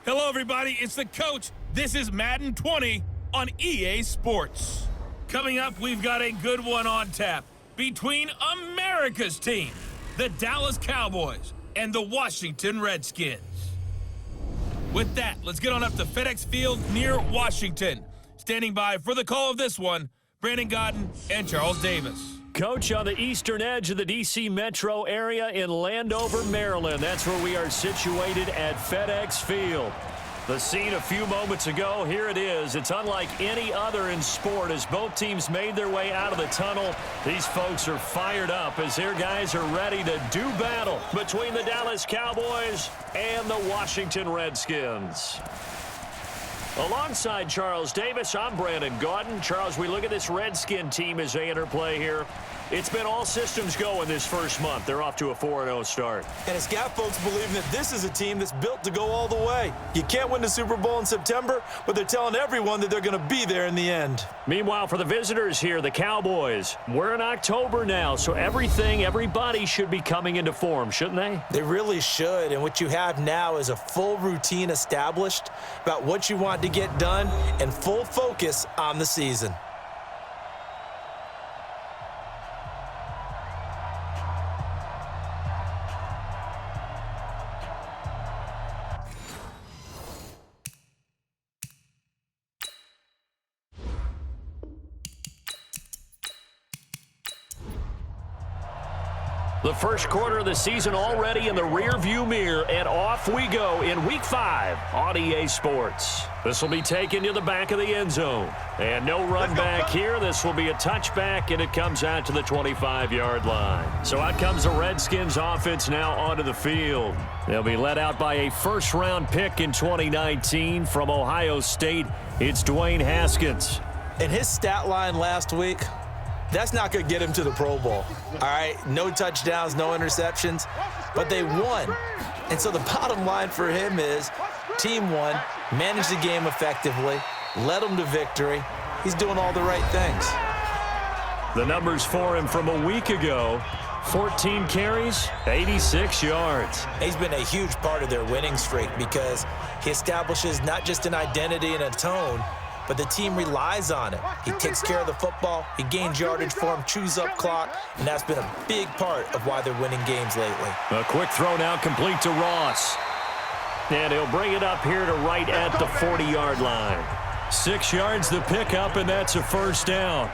Hello, everybody. It's the coach. This is Madden 20 on EA Sports. Coming up, we've got a good one on tap between America's team, the Dallas Cowboys, and the Washington Redskins. With that, let's get on up to FedEx Field near Washington. Standing by for the call of this one, Brandon Godden and Charles Davis. Coach, on the eastern edge of the D.C. metro area in Landover, Maryland. That's where we are situated at FedEx Field. The scene a few moments ago, here it is. It's unlike any other in sport as both teams made their way out of the tunnel. These folks are fired up as their guys are ready to do battle between the Dallas Cowboys and the Washington Redskins. Alongside Charles Davis, I'm Brandon Godden. Charles, we look at this Redskin team as they enter play here. It's been all systems go in this first month. They're off to a 4-0 start. And it's got folks believing that this is a team that's built to go all the way. You can't win the Super Bowl in September, but they're telling everyone that they're going to be there in the end. Meanwhile, for the visitors here, the Cowboys, we're in October now, so everybody should be coming into form, shouldn't they? They really should, and what you have now is a full routine established about what you want to get done and full focus on the season. The first quarter of the season already in the rearview mirror, and off we go in Week 5 on EA Sports. This will be taken to the back of the end zone. And no run back here. This will be a touchback, and it comes out to the 25-yard line. So out comes the Redskins offense now onto the field. They'll be led out by a first-round pick in 2019 from Ohio State. It's Dwayne Haskins. And his stat line last week, that's not going to get him to the Pro Bowl. All right, no touchdowns, no interceptions, but they won. And so the bottom line for him is team won, managed the game effectively, led them to victory. He's doing all the right things. The numbers for him from a week ago, 14 carries, 86 yards. He's been a huge part of their winning streak because he establishes not just an identity and a tone, but the team relies on it. He takes care of the football, he gains yardage for him, chews up clock, and that's been a big part of why they're winning games lately. A quick throw now complete to Ross. And he'll bring it up here to right at the 40-yard line. 6 yards the pickup, and that's a first down.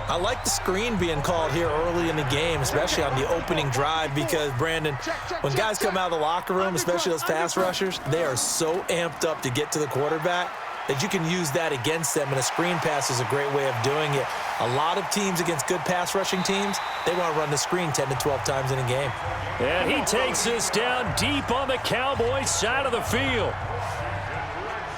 I like the screen being called here early in the game, especially on the opening drive, because, Brandon, when guys come out of the locker room, especially those pass rushers, they are so amped up to get to the quarterback that you can use that against them, and a screen pass is a great way of doing it. A lot of teams against good pass rushing teams, they want to run the screen 10 to 12 times in a game. And he takes this down deep on the Cowboys side of the field.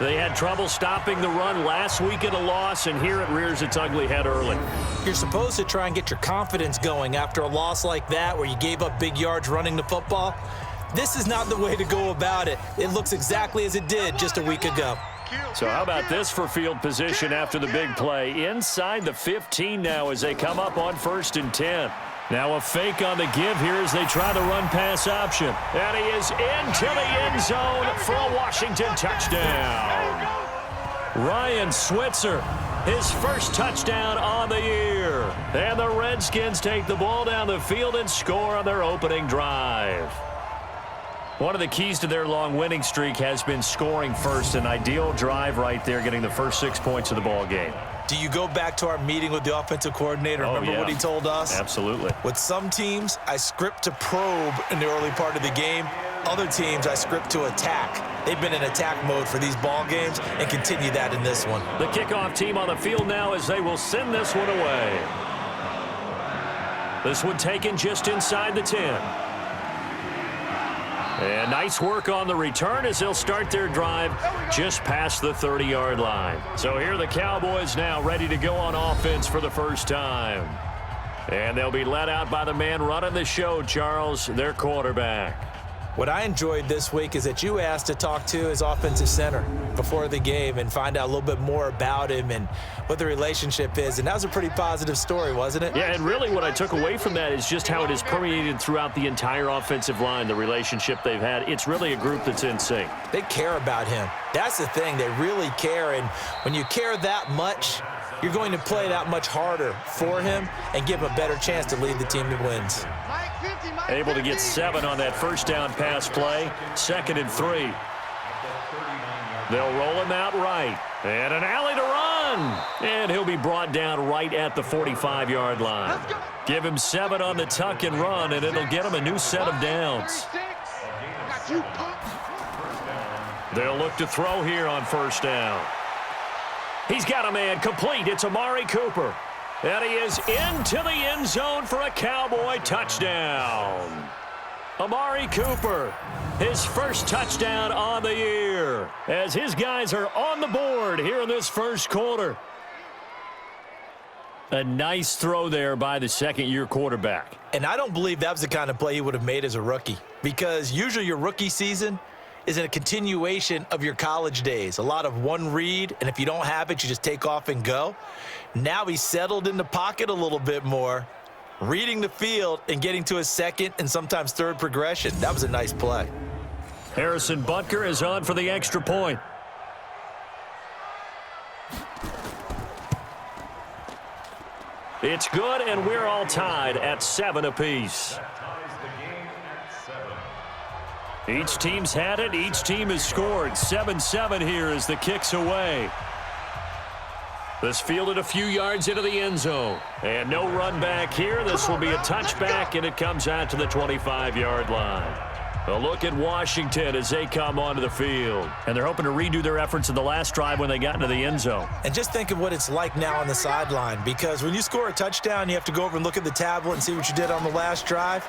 They had trouble stopping the run last week at a loss, and here it rears its ugly head early. You're supposed to try and get your confidence going after a loss like that where you gave up big yards running the football. This is not the way to go about it. It looks exactly as it did just a week ago. So how about this for field position after the big play? Inside the 15 now as they come up on 1st and 10. Now a fake on the give here as they try the run-pass option. And he is into the end zone for a Washington touchdown. Ryan Switzer, his first touchdown on the year. And the Redskins take the ball down the field and score on their opening drive. One of the keys to their long winning streak has been scoring first. An ideal drive right there, getting the first 6 points of the ball game. Do you go back to our meeting with the offensive coordinator? Remember what he told us? Absolutely. With some teams, I script to probe in the early part of the game. Other teams, I script to attack. They've been in attack mode for these ball games and continue that in this one. The kickoff team on the field now as they will send this one away. This one taken just inside the 10. And nice work on the return as they'll start their drive just past the 30-yard line. So here are the Cowboys now ready to go on offense for the first time. And they'll be led out by the man running the show, Charles, their quarterback. What I enjoyed this week is that you asked to talk to his offensive center before the game and find out a little bit more about him and what the relationship is. And that was a pretty positive story, wasn't it? Yeah, and really what I took away from that is just how it has permeated throughout the entire offensive line, the relationship they've had. It's really a group that's in sync. They care about him. That's the thing. They really care. And when you care that much, you're going to play that much harder for him and give him a better chance to lead the team to wins. Able to get 7 on that first down pass play. 2nd and 3. They'll roll him out right. And an alley to run. And he'll be brought down right at the 45-yard line. Give him 7 on the tuck and run, and it'll get him a new set of downs. They'll look to throw here on first down. He's got a man complete. It's Amari Cooper. And he is into the end zone for a Cowboy touchdown. Amari Cooper, his first touchdown on the year, as his guys are on the board here in this first quarter. A nice throw there by the second-year quarterback. And I don't believe that was the kind of play he would have made as a rookie, because usually your rookie season is a continuation of your college days. A lot of one read, and if you don't have it, you just take off and go. Now he's settled in the pocket a little bit more, reading the field and getting to his second and sometimes third progression. That was a nice play. Harrison Butker is on for the extra point. It's good, and we're all tied at 7 apiece. Each team's had it. Each team has scored. 7-7 here as the kick's away. This fielded a few yards into the end zone. And no run back here. This will be a touchback, and it comes out to the 25-yard line. A look at Washington as they come onto the field. And they're hoping to redo their efforts in the last drive when they got into the end zone. And just think of what it's like now on the sideline, because when you score a touchdown, you have to go over and look at the tablet and see what you did on the last drive.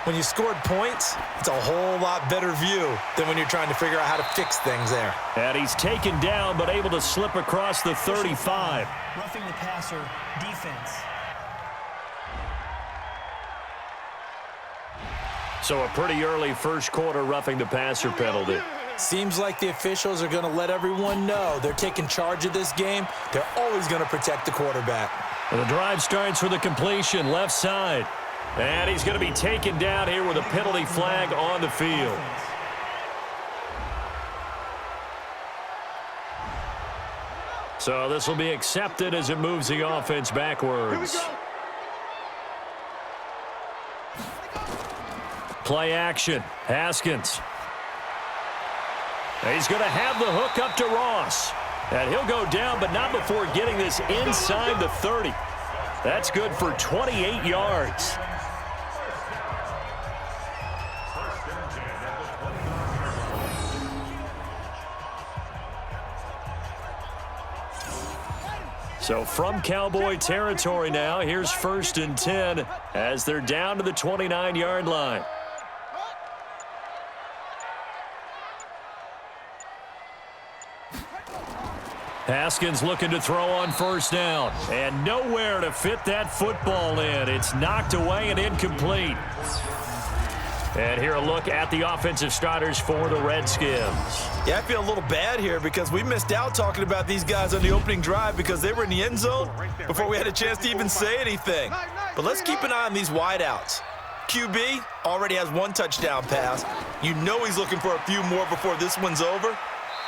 When you scored points, it's a whole lot better view than when you're trying to figure out how to fix things there. And he's taken down but able to slip across the 35. Roughing the passer, defense. So a pretty early first quarter roughing the passer penalty. Seems like the officials are going to let everyone know they're taking charge of this game. They're always going to protect the quarterback. And the drive starts with a completion left side. And he's going to be taken down here with a penalty flag on the field. So this will be accepted as it moves the offense backwards. Play action. Haskins. He's going to have the hook up to Ross. And he'll go down, but not before getting this inside the 30. That's good for 28 yards. So from Cowboy territory now, here's 1st and 10 as they're down to the 29-yard line. Haskins looking to throw on first down. And nowhere to fit that football in. It's knocked away and incomplete. And here a look at the offensive starters for the Redskins. Yeah, I feel a little bad here because we missed out talking about these guys on the opening drive because they were in the end zone before we had a chance to even say anything. But let's keep an eye on these wideouts. QB already has 1 touchdown pass. You know he's looking for a few more before this one's over.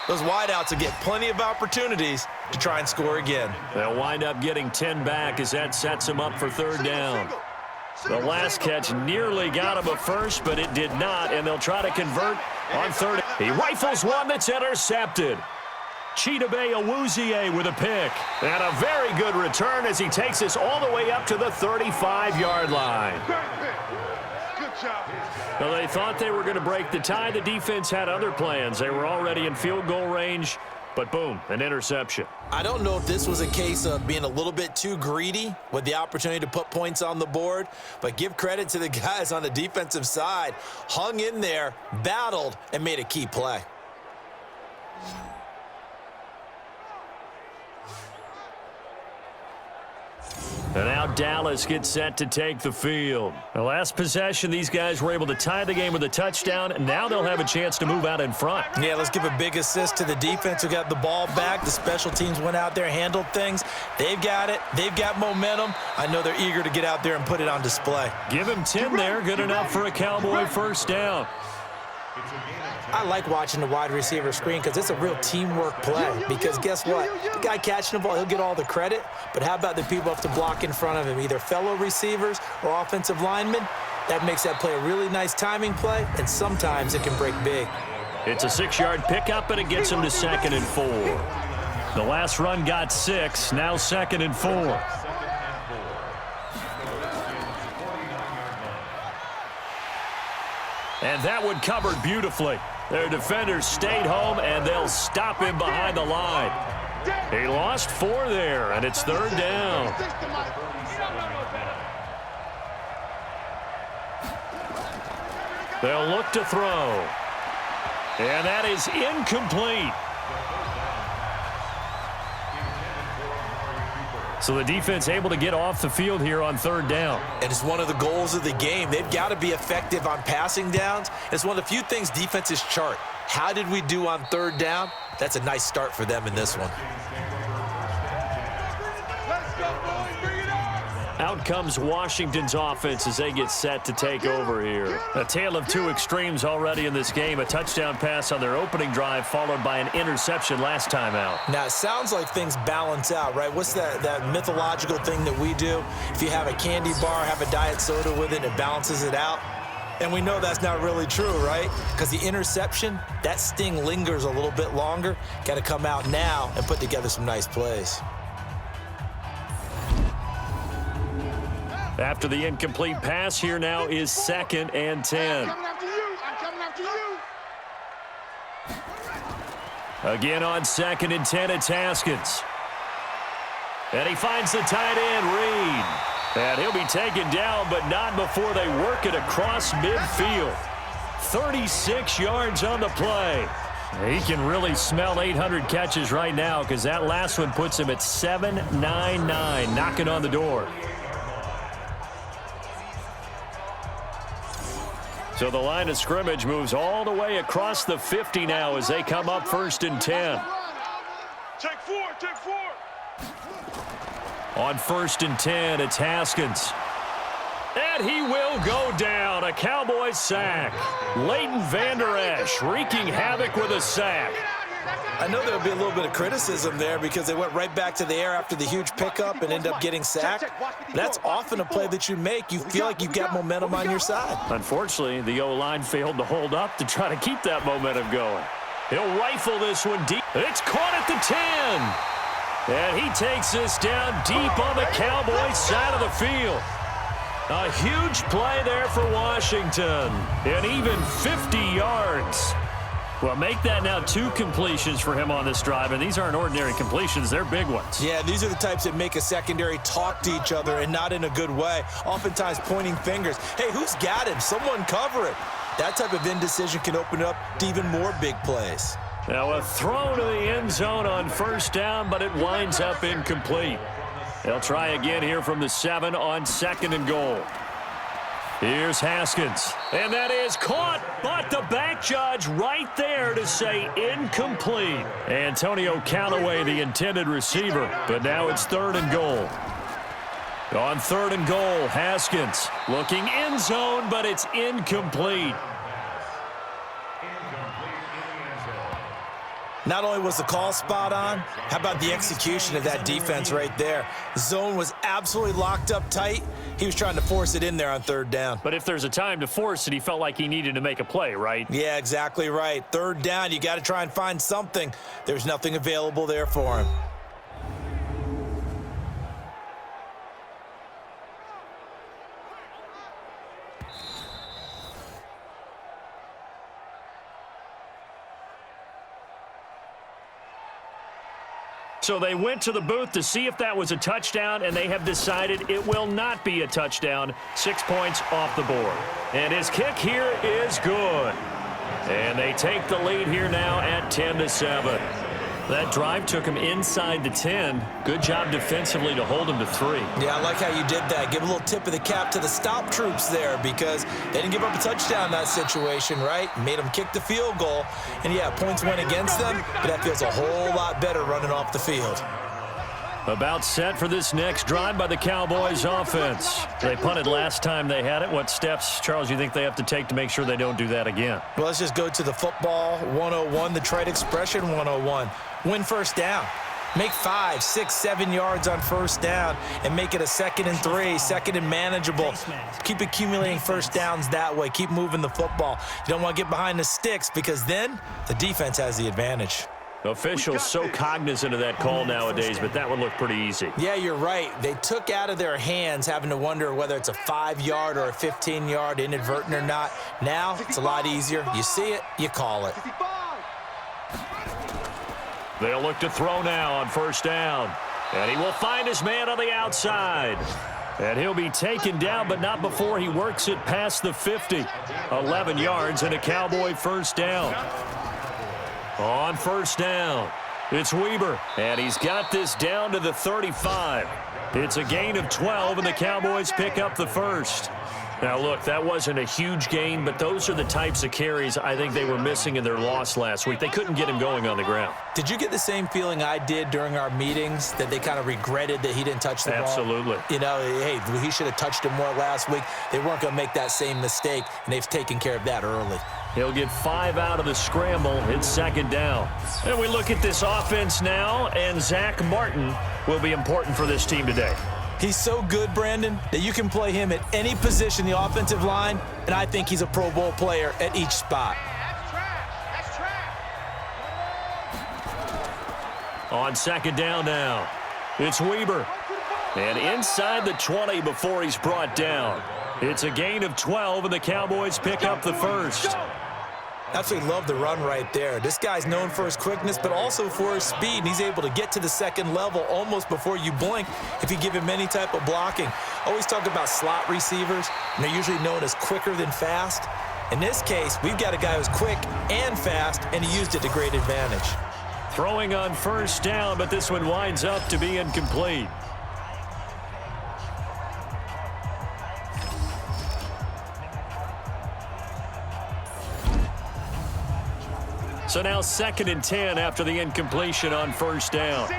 Those wideouts will get plenty of opportunities to try and score again. They'll wind up getting 10 back as that sets them up for 3rd down. The last catch nearly got him a first, but it did not, and they'll try to convert on 3rd. He rifles one that's intercepted. Chidobe Awuzie with a pick. And a very good return as he takes us all the way up to the 35-yard line. Well, they thought they were going to break the tie. The defense had other plans. They were already in field goal range, but boom, an interception. I don't know if this was a case of being a little bit too greedy with the opportunity to put points on the board, but give credit to the guys on the defensive side. Hung in there, battled, and made a key play. And now Dallas gets set to take the field. The last possession, these guys were able to tie the game with a touchdown, and now they'll have a chance to move out in front. Yeah, let's give a big assist to the defense who got the ball back. The special teams went out there, handled things. They've got it. They've got momentum. I know they're eager to get out there and put it on display. Give him 10 there. Good enough for a Cowboy first down. I like watching the wide receiver screen because it's a real teamwork play. Because guess what? The guy catching the ball, he'll get all the credit. But how about the people have to block in front of him, either fellow receivers or offensive linemen? That makes that play a really nice timing play, and sometimes it can break big. It's a 6-yard pickup, and it gets him to 2nd and 4. The last run got 6, now 2nd and 4. And that one covered beautifully. Their defenders stayed home, and they'll stop him behind the line. He lost 4 there, and it's 3rd down. They'll look to throw. And that is incomplete. So the defense able to get off the field here on 3rd down. And it's one of the goals of the game. They've got to be effective on passing downs. It's one of the few things defenses chart. How did we do on 3rd down? That's a nice start for them in this one. Out comes Washington's offense as they get set to take over here. A tale of 2 extremes already in this game. A touchdown pass on their opening drive followed by an interception last time out. Now, it sounds like things balance out, right? What's that mythological thing that we do? If you have a candy bar, have a diet soda with it, it balances it out. And we know that's not really true, right? Because the interception, that sting lingers a little bit longer. Got to come out now and put together some nice plays. After the incomplete pass, here now is 2nd and 10. I'm coming after you. Again on 2nd and 10, it's Haskins. And he finds the tight end, Reed. And he'll be taken down, but not before they work it across midfield. 36 yards on the play. He can really smell 800 catches right now because that last one puts him at 799, knocking on the door. So the line of scrimmage moves all the way across the 50 now as they come up 1st and 10. Take 4. On 1st and 10, it's Haskins. And he will go down. A Cowboys sack. Leighton Vander Esch wreaking havoc with a sack. I know there'll be a little bit of criticism there because they went right back to the air after the huge pickup and end up getting sacked. That's often a play that you make. You feel like you've got momentum on your side. Unfortunately, the O-line failed to hold up to try to keep that momentum going. He'll rifle this one deep. It's caught at the 10. And he takes this down deep on the Cowboys side of the field. A huge play there for Washington. And even 50 yards. Well, make that now 2 completions for him on this drive, and these aren't ordinary completions. They're big ones. Yeah, these are the types that make a secondary talk to each other and not in a good way, oftentimes pointing fingers. Hey, who's got him? Someone cover it. That type of indecision can open up to even more big plays. Now a throw to the end zone on 1st down, but it winds up incomplete. They'll try again here from the 7 on 2nd and goal. Here's Haskins, and that is caught, but the back judge right there to say incomplete. Antonio Callaway, the intended receiver, but now it's 3rd and goal. On 3rd and goal, Haskins looking end zone, but it's incomplete. Not only was the call spot on, how about the execution of that defense right there? Zone was absolutely locked up tight. He was trying to force it in there on 3rd down. But if there's a time to force it, he felt like he needed to make a play, right? Yeah, exactly right. 3rd down, you got to try and find something. There's nothing available there for him. So they went to the booth to see if that was a touchdown, and they have decided it will not be a touchdown. 6 points off the board. And his kick here is good. And they take the lead here now at 10-7. That drive took him inside the 10. Good job defensively to hold him to 3. Yeah, I like how you did that. Give a little tip of the cap to the stop troops there because they didn't give up a touchdown in that situation, right? Made them kick the field goal. And, yeah, points went against them, but that feels a whole lot better running off the field. About set for this next drive by the Cowboys offense. They punted last time they had it. What steps, Charles, you think they have to take to make sure they don't do that again? Well, let's just go to the football 101, the trite expression 101. Win first down. Make 5, 6, 7 yards on first down and make it a 2nd and 3, 2nd and manageable. Keep accumulating first downs that way. Keep moving the football. You don't want to get behind the sticks because then the defense has the advantage. Officials so cognizant of that call nowadays, but that would look pretty easy. Yeah, you're right. They took out of their hands having to wonder whether it's a 5-yard or a 15-yard inadvertent or not. Now it's a lot easier. You see it, you call it. They'll look to throw now on first down. And he will find his man on the outside. And he'll be taken down, but not before he works it past the 50. 11 yards and a Cowboy first down. On first down, it's Weber, and he's got this down to the 35. It's a gain of 12, and the Cowboys pick up the first. Now, look, that wasn't a huge gain, but those are the types of carries I think they were missing in their loss last week. They couldn't get him going on the ground. Did you get the same feeling I did during our meetings, that they kind of regretted that he didn't touch the ball? Absolutely. You know, hey, he should have touched him more last week. They weren't going to make that same mistake, and they've taken care of that early. He'll get 5 out of the scramble. It's 2nd down. And we look at this offense now, and Zach Martin will be important for this team today. He's so good, Brandon, that you can play him at any position in the offensive line, and I think he's a Pro Bowl player at each spot. That's trash. On 2nd down now, it's Weber. And inside the 20 before he's brought down. It's a gain of 12, and the Cowboys pick up the first. Absolutely love the run right there. This guy's known for his quickness, but also for his speed, and he's able to get to the 2nd level almost before you blink if you give him any type of blocking. Always talk about slot receivers, and they're usually known as quicker than fast. In this case, we've got a guy who's quick and fast, and he used it to great advantage. Throwing on first down, but this one winds up to be incomplete. So now 2nd and 10 after the incompletion on first down.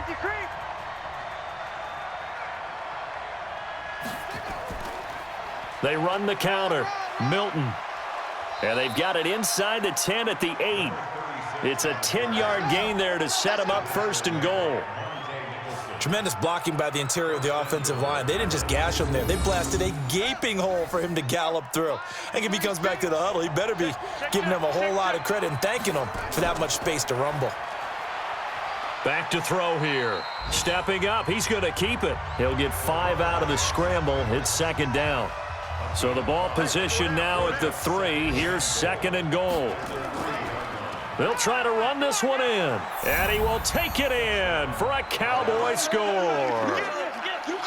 They run the counter. Milton. And they've got it inside the 10 at the 8. It's a 10-yard gain there to set them up 1st and goal. Tremendous blocking by the interior of the offensive line. They didn't just gash him there. They blasted a gaping hole for him to gallop through. I think if he comes back to the huddle, he better be giving them a whole lot of credit and thanking them for that much space to rumble. Back to throw here. Stepping up, he's going to keep it. He'll get 5 out of the scramble. It's 2nd down. So the ball position now at the 3. Here's 2nd and goal. They'll try to run this one in, and he will take it in for a Cowboy score.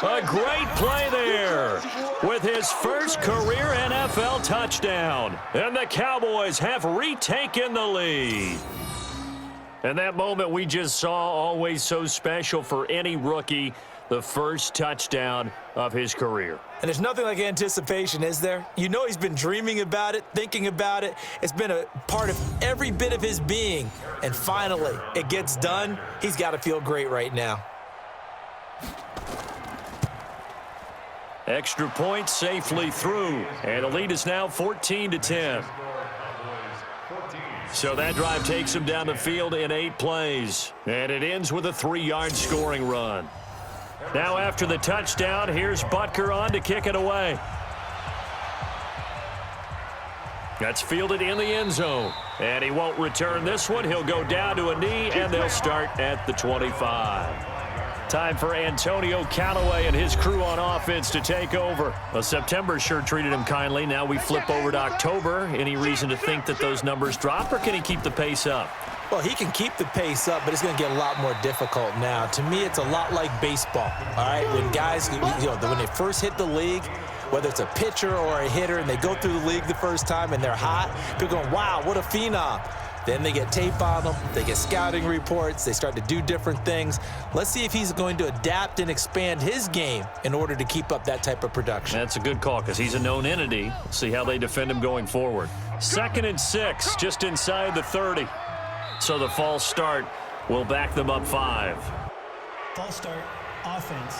A great play there with his first career NFL touchdown, and the Cowboys have retaken the lead. And that moment we just saw, always so special for any rookie, the first touchdown of his career. And there's nothing like anticipation, is there? You know he's been dreaming about it, thinking about it. It's been a part of every bit of his being. And finally, it gets done. He's got to feel great right now. Extra point safely through. And the lead is now 14-10. So that drive takes him down the field in 8 plays. And it ends with a 3-yard scoring run. Now after the touchdown, here's Butker on to kick it away. That's fielded in the end zone. And he won't return this one. He'll go down to a knee, and they'll start at the 25. Time for Antonio Callaway and his crew on offense to take over. Well, September sure treated him kindly. Now we flip over to October. Any reason to think that those numbers drop, or can he keep the pace up? Well, he can keep the pace up, but it's going to get a lot more difficult now. To me, it's a lot like baseball, all right? When guys, when they first hit the league, whether it's a pitcher or a hitter, and they go through the league the first time and they're hot, people are going, wow, what a phenom. Then they get tape on him. They get scouting reports. They start to do different things. Let's see if he's going to adapt and expand his game in order to keep up that type of production. That's a good call because he's a known entity. See how they defend him going forward. 2nd and 6, just inside the 30. So the false start will back them up 5. False start, offense.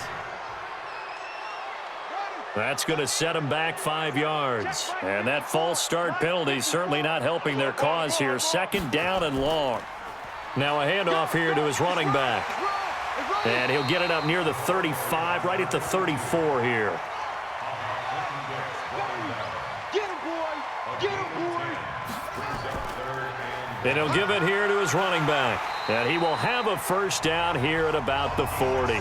That's going to set them back 5 yards. And that false start penalty certainly not helping their cause here. 2nd down and long. Now a handoff here to his running back. And he'll get it up near the 35, right at the 34 here. Get him, boy! Get him, boy! And he'll give it here to his running back. And he will have a first down here at about the 40.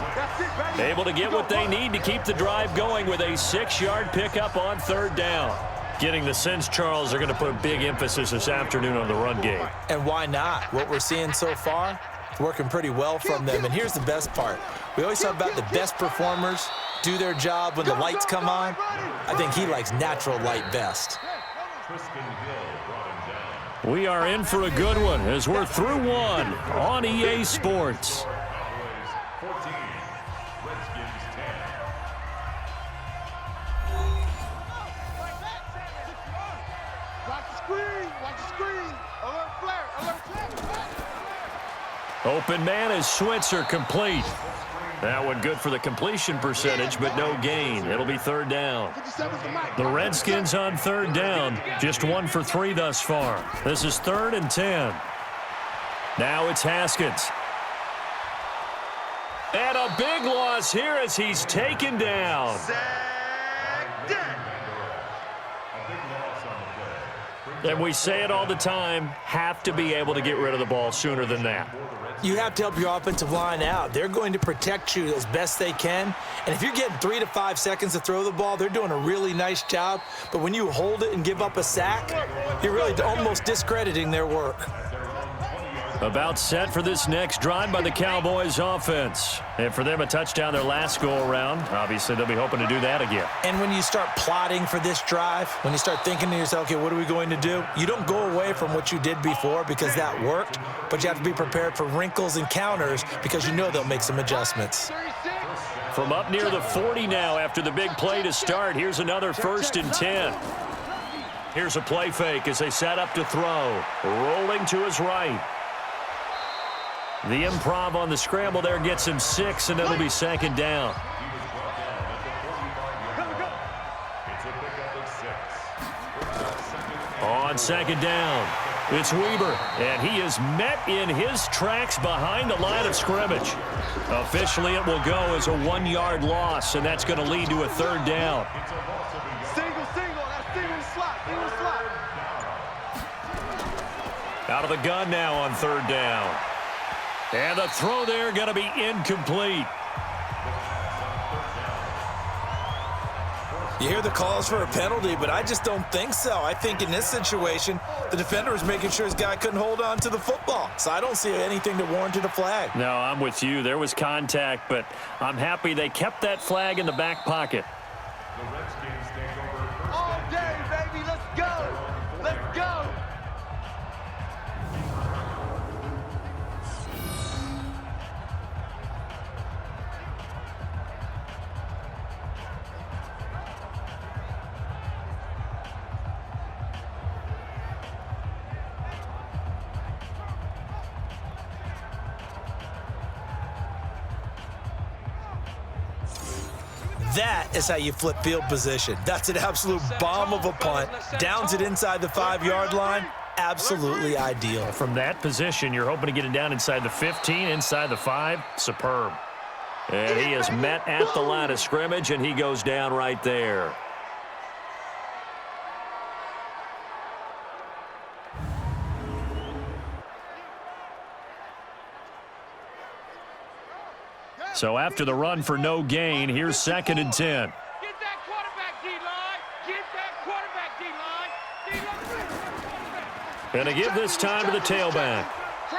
Able to get what they need to keep the drive going with a 6-yard pickup on 3rd down. Getting the sense, Charles, they're going to put a big emphasis this afternoon on the run game. And why not? What we're seeing so far, it's working pretty well from them. And here's the best part. We always talk about the best performers do their job when the lights come on. I think he likes natural light best. We are in for a good one as we're through one on EA Sports. Cowboys 14, Redskins 10. Watch the screen, watch the screen. Alert flare, alert flare. Open man is Switzer, complete. That one good for the completion percentage, but no gain. It'll be 3rd down. The Redskins on 3rd down, just 1 for 3 thus far. This is 3rd and 10. Now it's Haskins. And a big loss here as he's taken down. And we say it all the time, have to be able to get rid of the ball sooner than that. You have to help your offensive line out. They're going to protect you as best they can. And if you're getting 3 to 5 seconds to throw the ball, they're doing a really nice job. But when you hold it and give up a sack, you're really almost discrediting their work. About set for this next drive by the Cowboys offense. And for them, a touchdown their last go-around. Obviously, they'll be hoping to do that again. And when you start plotting for this drive, when you start thinking to yourself, okay, what are we going to do? You don't go away from what you did before because that worked, but you have to be prepared for wrinkles and counters because you know they'll make some adjustments. From up near the 40 now after the big play to start, here's another 1st and 10. Here's a play fake as they set up to throw. Rolling to his right. The improv on the scramble there gets him 6, and it'll be 2nd down. On 2nd down, it's Weber, and he is met in his tracks behind the line of scrimmage. Officially, it will go as a 1-yard loss, and that's going to lead to a 3rd down. Single, that's single slot. Out of the gun now on 3rd down. And the throw there going to be incomplete. You hear the calls for a penalty, but I just don't think so. I think in this situation, the defender was making sure his guy couldn't hold on to the football. So I don't see anything that warranted a flag. No, I'm with you. There was contact, but I'm happy they kept that flag in the back pocket. The Redskins take over all day, baby. Let's go. Let's go. That is how you flip field position. That's an absolute bomb of a punt. Downs it inside the 5-yard line. Absolutely ideal. From that position, you're hoping to get it down inside the 15, inside the 5. Superb. And he is met at the line of scrimmage, and he goes down right there. So after the run for no gain, here's 2nd and 10. Get that quarterback, D-line. Get that quarterback, D-line. Going to give this time to the tailback.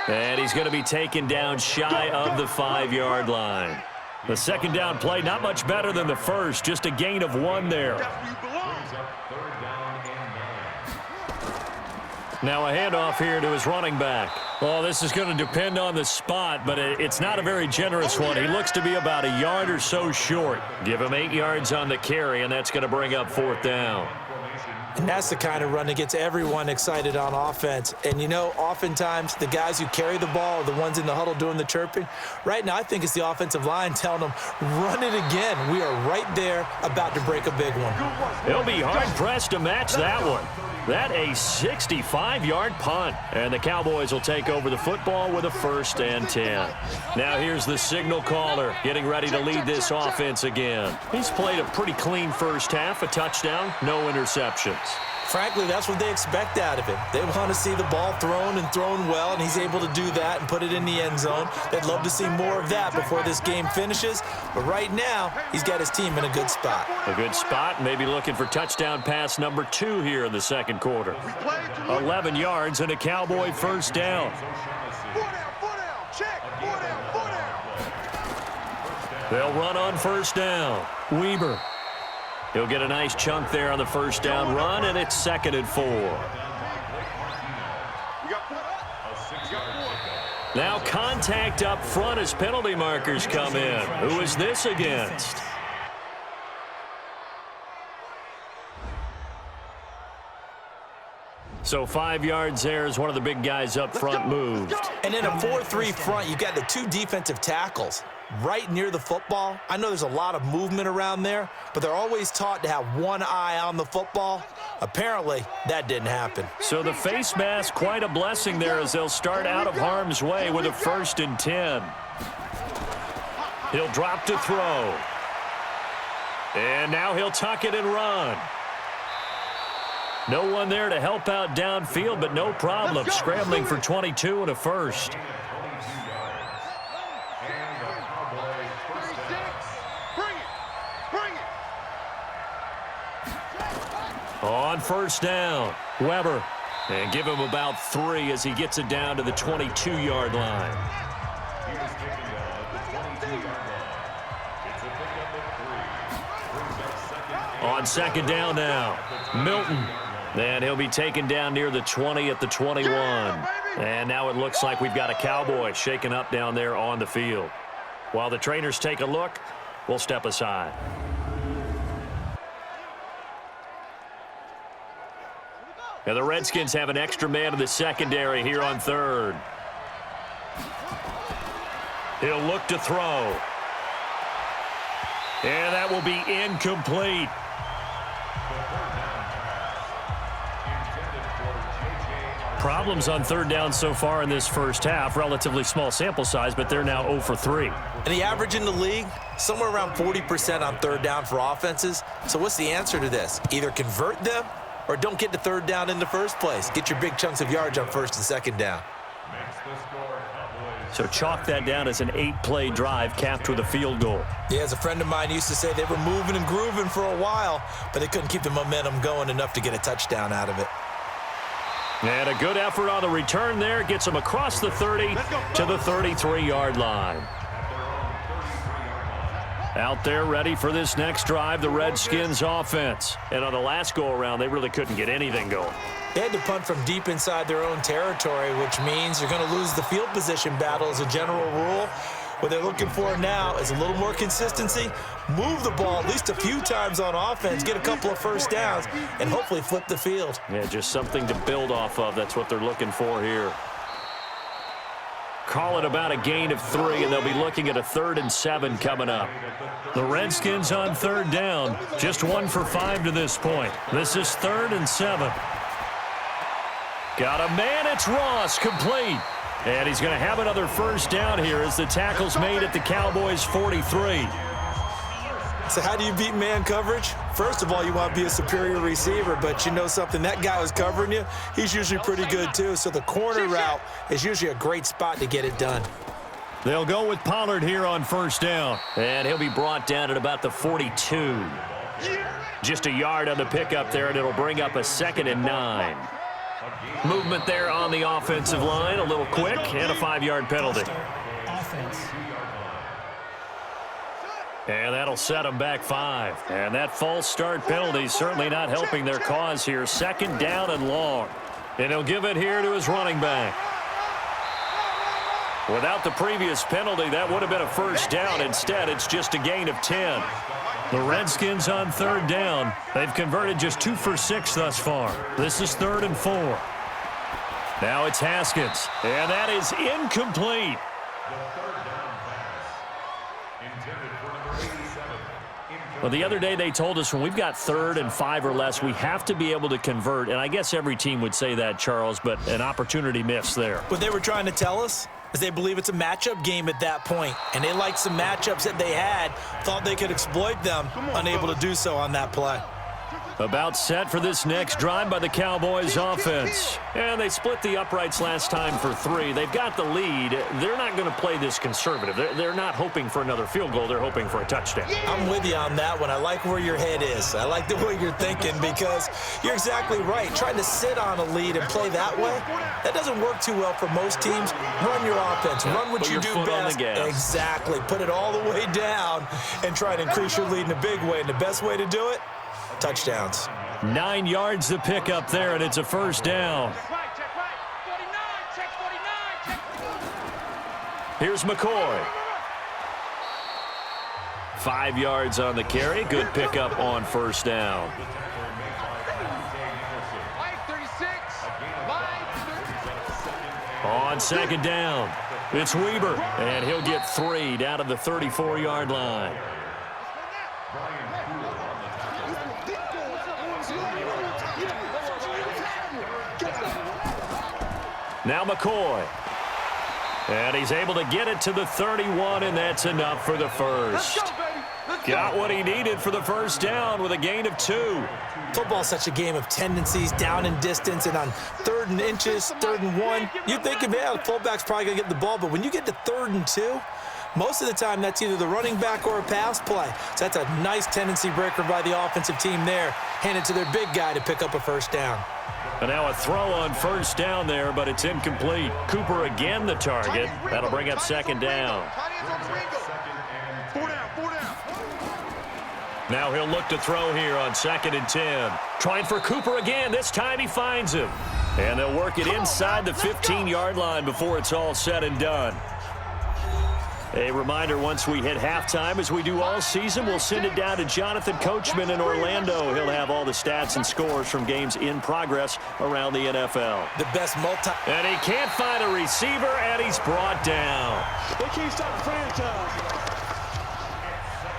And he's going to be taken down shy of the 5-yard line. The 2nd down play, not much better than the first, just a gain of 1 there. Now a handoff here to his running back. Well, this is going to depend on the spot, but it's not a very generous one. He looks to be about a yard or so short. Give him 8 yards on the carry, and that's going to bring up 4th down. And that's the kind of run that gets everyone excited on offense. And, you know, oftentimes the guys who carry the ball are the ones in the huddle doing the chirping. Right now, I think it's the offensive line telling them, run it again. We are right there about to break a big one. He'll be hard-pressed to match that one. That a 65-yard punt. And the Cowboys will take over the football with a 1st and 10. Now here's the signal caller getting ready to lead this offense again. He's played a pretty clean first half, a touchdown, no interceptions. Frankly, that's what they expect out of him. They want to see the ball thrown and thrown well, and he's able to do that and put it in the end zone. They'd love to see more of that before this game finishes. But right now, he's got his team in a good spot. A good spot, maybe looking for touchdown pass number 2 here in the second quarter. 11 yards and a Cowboy 1st down. They'll run on 1st down. Weber. He'll get a nice chunk there on the 1st down run, and it's 2nd and 4. Now contact up front as penalty markers come in. Who is this against? So 5 yards there as one of the big guys up front moved. And in a 4-3 front, you've got the 2 defensive tackles right near the football. I know there's a lot of movement around there, but they're always taught to have one eye on the football. Apparently, that didn't happen. So the face mask, quite a blessing there as they'll start out of harm's way with a 1st and 10. He'll drop to throw. And now he'll tuck it and run. No one there to help out downfield, but no problem. Scrambling for 22 and a 1st. On 1st down, Weber. And give him about 3 as he gets it down to the 22-yard line. On 2nd down now, Milton. And he'll be taken down near the 20 at the 21. And now it looks like we've got a Cowboy shaken up down there on the field. While the trainers take a look, we'll step aside. Now the Redskins have an extra man in the secondary here on 3rd. He'll look to throw. And that will be incomplete. Problems on 3rd down so far in this first half. Relatively small sample size, but they're now 0 for 3. And the average in the league, somewhere around 40% on 3rd down for offenses. So what's the answer to this? Either convert them or don't get to 3rd down in the first place. Get your big chunks of yards on 1st and 2nd down. So chalk that down as an 8-play drive capped with a field goal. Yeah, as a friend of mine used to say, they were moving and grooving for a while, but they couldn't keep the momentum going enough to get a touchdown out of it. And a good effort on the return there. Gets him across the 30 to the 33-yard line. Out there ready for this next drive, the Redskins offense. And on the last go-around, they really couldn't get anything going. They had to punt from deep inside their own territory, which means you're going to lose the field position battle as a general rule. What they're looking for now is a little more consistency, move the ball at least a few times on offense, get a couple of 1st downs, and hopefully flip the field. Yeah, just something to build off of. That's what they're looking for here. Call it about a gain of 3, and they'll be looking at a 3rd and 7 coming up. The Redskins on 3rd down, just 1 for 5 to this point. This is 3rd and 7. Got a man, it's Ross, complete. And he's going to have another 1st down here as the tackle's made at the Cowboys' 43. So how do you beat man coverage? First of all, you want to be a superior receiver, but you know something, that guy who's covering you, he's usually pretty good too. So the corner route is usually a great spot to get it done. They'll go with Pollard here on 1st down. And he'll be brought down at about the 42. Just a yard on the pickup there, and it'll bring up a 2nd and 9. Movement there on the offensive line, a little quick, and a 5-yard penalty. And that'll set them back 5. And that false start penalty is certainly not helping their cause here. 2nd down and long. And he'll give it here to his running back. Without the previous penalty, that would have been a first down. Instead, it's just a gain of 10. The Redskins on third down. They've converted just 2 for 6 thus far. This is 3rd and 4. Now it's Haskins, and that is incomplete. Well, the other day they told us when we've got 3rd and 5 or less, we have to be able to convert. And I guess every team would say that, Charles, but an opportunity missed there. What they were trying to tell us is they believe it's a matchup game at that point, and they liked some matchups that they had, thought they could exploit them, unable to do so on that play. About set for this next drive by the Cowboys offense. And they split the uprights last time for 3. They've got the lead. They're not going to play this conservative. They're not hoping for another field goal. They're hoping for a touchdown. I'm with you on that one. I like where your head is. I like the way you're thinking because you're exactly right. Trying to sit on a lead and play that way, that doesn't work too well for most teams. Run your offense. Run what you do best. Exactly. Put it all the way down and try to increase your lead in a big way. And the best way to do it, touchdowns. 9 yards to pick up there, and it's a first down. Here's McCoy. 5 yards on the carry. Good pickup on first down. On second down, it's Weber, and he'll get 3 down to the 34-yard line. Now McCoy. And he's able to get it to the 31, and that's enough for the first. Got what he needed for the first down with a gain of 2. Football's such a game of tendencies, down in distance, and on 3rd and inches, 3rd and 1, you're thinking, yeah, the fullback's probably going to get the ball, but when you get to 3rd and 2, most of the time that's either the running back or a pass play. So that's a nice tendency breaker by the offensive team there. Hand it to their big guy to pick up a first down. And now a throw on first down there, but it's incomplete. Cooper again the target. That'll bring up second down. Now he'll look to throw here on 2nd and 10. Trying for Cooper again. This time he finds him. And they'll work it inside the 15-yard line before it's all said and done. A reminder, once we hit halftime, as we do all season, we'll send it down to Jonathan Coachman in Orlando. He'll have all the stats and scores from games in progress around the NFL. The best And he can't find a receiver, and he's brought down. They can't stop the franchise.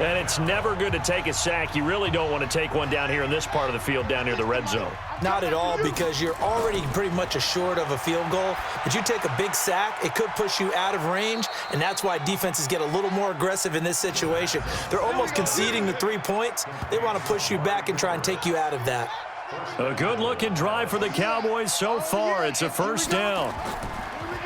And it's never good to take a sack. You really don't want to take one down here in this part of the field, down near the red zone. Not at all, because you're already pretty much assured of a field goal. But you take a big sack, it could push you out of range, and that's why defenses get a little more aggressive in this situation. They're almost conceding the 3 points. They want to push you back and try and take you out of that. A good-looking drive for the Cowboys so far. It's a first down.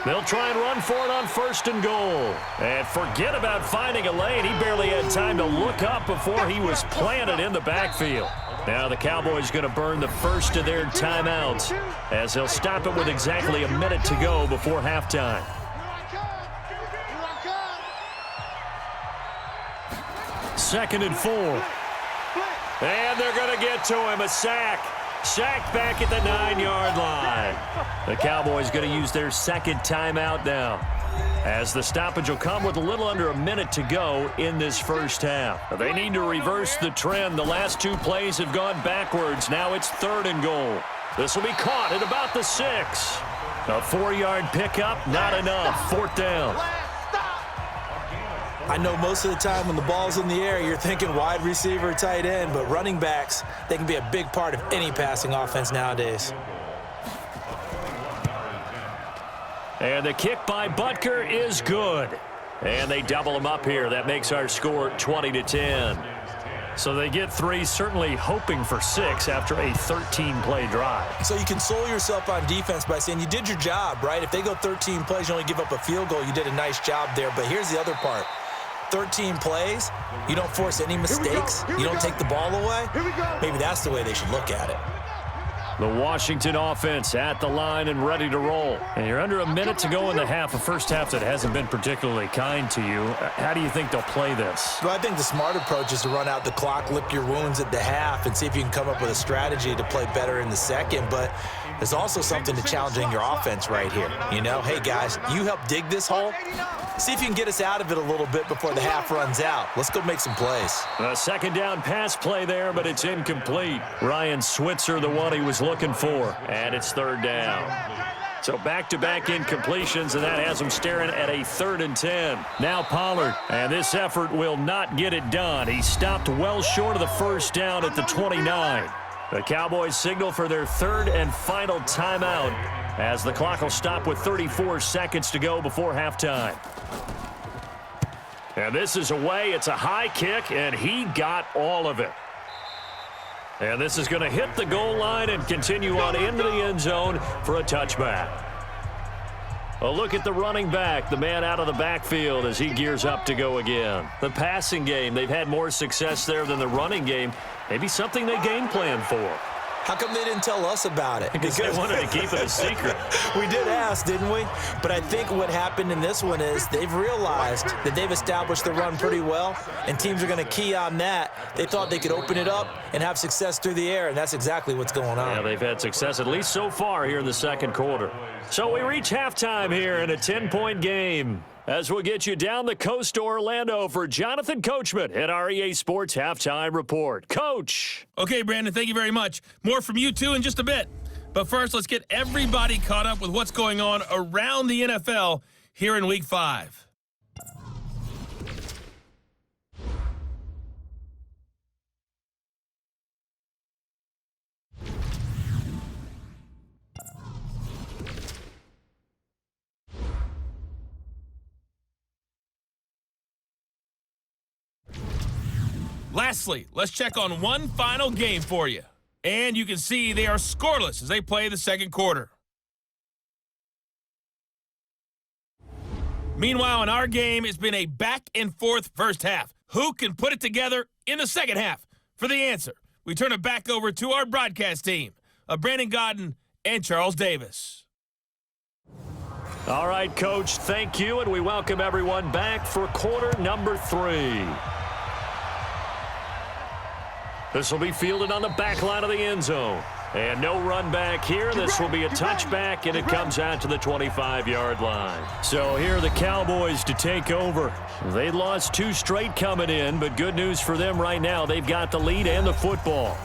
They'll try and run for it on 1st and goal. And forget about finding a lane. He barely had time to look up before he was planted in the backfield. Now the Cowboys going to burn the first of their timeouts as they'll stop it with exactly a minute to go before halftime. Second and 4. And they're going to get to him. A sack. Sacked back at the 9-yard line. The Cowboys going to use their second timeout now, as the stoppage will come with a little under a minute to go in this first half. They need to reverse the trend. The last 2 plays have gone backwards. Now it's 3rd and goal. This will be caught at about the 6. A 4-yard pickup, not enough. 4th down. I know most of the time when the ball's in the air, you're thinking wide receiver, tight end, but running backs, they can be a big part of any passing offense nowadays. And the kick by Butker is good. And they double him up here. That makes our score 20-10. So they get 3, certainly hoping for 6 after a 13-play drive. So you console yourself on defense by saying you did your job, right? If they go 13 plays, you only give up a field goal, you did a nice job there. But here's the other part. 13 plays, you don't force any mistakes, you don't take the ball away. Maybe that's the way they should look at it. The Washington offense at the line and ready to roll. And you're under a minute to go in the half, a first half that hasn't been particularly kind to you. How do you think they'll play this? Well, I think the smart approach is to run out the clock, lick your wounds at the half, and see if you can come up with a strategy to play better in the second. But there's also something to challenging your offense right here. You know, hey, guys, you help dig this hole. See if you can get us out of it a little bit before the half runs out. Let's go make some plays. A second down pass play there, but it's incomplete. Ryan Switzer, the one he was looking for, and it's third down. So back-to-back incompletions, and that has them staring at a 3rd and 10. Now Pollard, and this effort will not get it done. He stopped well short of the first down at the 29. The Cowboys signal for their 3rd and final timeout as the clock will stop with 34 seconds to go before halftime. And this is away. It's a high kick, and he got all of it. And this is going to hit the goal line and continue on into the end zone for a touchback. A look at the running back, the man out of the backfield as he gears up to go again. The passing game, they've had more success there than the running game. Maybe something they game plan for. How come they didn't tell us about it? Because they wanted to keep it a secret. We did ask, didn't we? But I think what happened in this one is they've realized that they've established the run pretty well, and teams are going to key on that. They thought they could open it up and have success through the air, and that's exactly what's going on. Yeah, they've had success at least so far here in the second quarter. So we reach halftime here in a 10-point game. As we'll get you down the coast to Orlando for Jonathan Coachman at our EA Sports Halftime Report. Coach! Okay, Brandon, thank you very much. More from you two in just a bit. But first, let's get everybody caught up with what's going on around the NFL here in Week 5. Lastly, let's check on one final game for you. And you can see they are scoreless as they play the second quarter. Meanwhile, in our game, it's been a back-and-forth first half. Who can put it together in the second half? For the answer, we turn it back over to our broadcast team of Brandon Godden and Charles Davis. All right, Coach, thank you, and we welcome everyone back for quarter number 3. This will be fielded on the back line of the end zone. And no run back here. This will be a touchback, and it comes out to the 25-yard line. So here are the Cowboys to take over. They lost 2 straight coming in, but good news for them right now. They've got the lead and the football.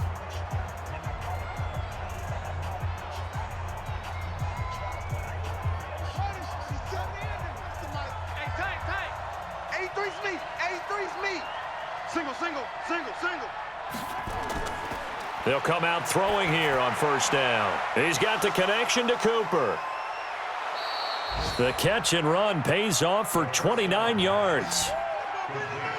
They'll come out throwing here on first down. He's got the connection to Cooper. The catch and run pays off for 29 yards.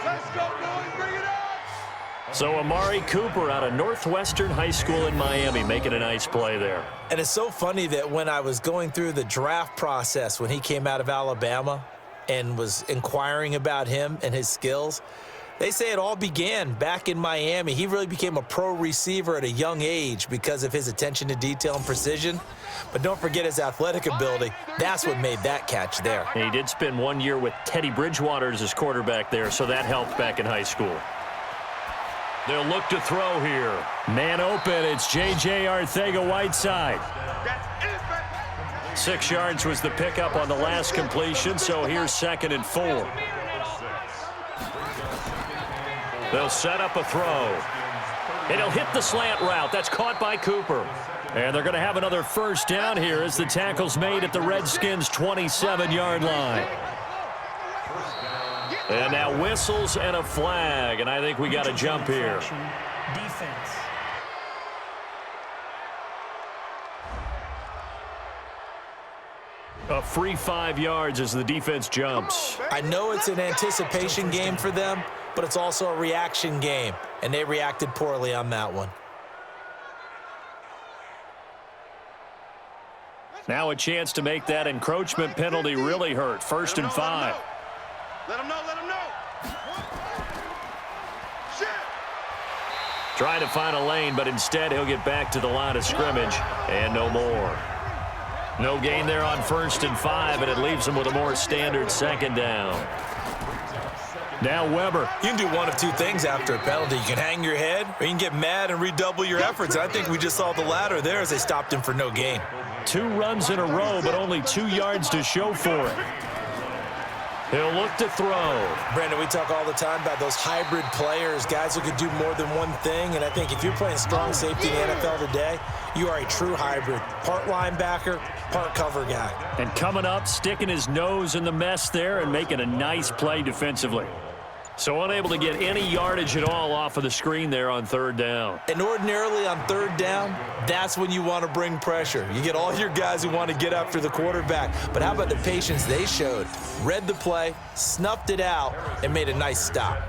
Let's go, boys. Bring it on. So Amari Cooper out of Northwestern High School in Miami making a nice play there. And it's so funny that when I was going through the draft process when he came out of Alabama and was inquiring about him and his skills, they say it all began back in Miami. He really became a pro receiver at a young age because of his attention to detail and precision. But don't forget his athletic ability. That's what made that catch there. He did spend 1 year with Teddy Bridgewater as his quarterback there, so that helped back in high school. They'll look to throw here. Man open, it's J.J. Arcega-Whiteside. 6 yards was the pickup on the last completion, so here's 2nd and 4. They'll set up a throw. And he'll hit the slant route. That's caught by Cooper. And they're going to have another first down here as the tackle's made at the Redskins' 27-yard line. And now whistles and a flag, and I think we got to jump here. Defense. A free 5 yards as the defense jumps. I know it's an anticipation game for them, but it's also a reaction game, and they reacted poorly on that one. Now a chance to make that encroachment penalty really hurt. 1st and 5. Let him know, let him know. Shit. Trying to find a lane, but instead he'll get back to the line of scrimmage and no more. No gain there on 1st and 5, and it leaves him with a more standard 2nd down. Now Weber. You can do one of two things after a penalty. You can hang your head, or you can get mad and redouble your efforts. And I think we just saw the latter there as they stopped him for no gain. 2 runs in a row, but only 2 yards to show for it. He'll look to throw. Brandon, we talk all the time about those hybrid players, guys who can do more than one thing. And I think if you're playing strong safety in the NFL today, you are a true hybrid. Part linebacker, part cover guy. And coming up, sticking his nose in the mess there and making a nice play defensively. So unable to get any yardage at all off of the screen there on 3rd down. And ordinarily on 3rd down, that's when you want to bring pressure. You get all your guys who want to get after the quarterback. But how about the patience they showed? Read the play, snuffed it out, and made a nice stop.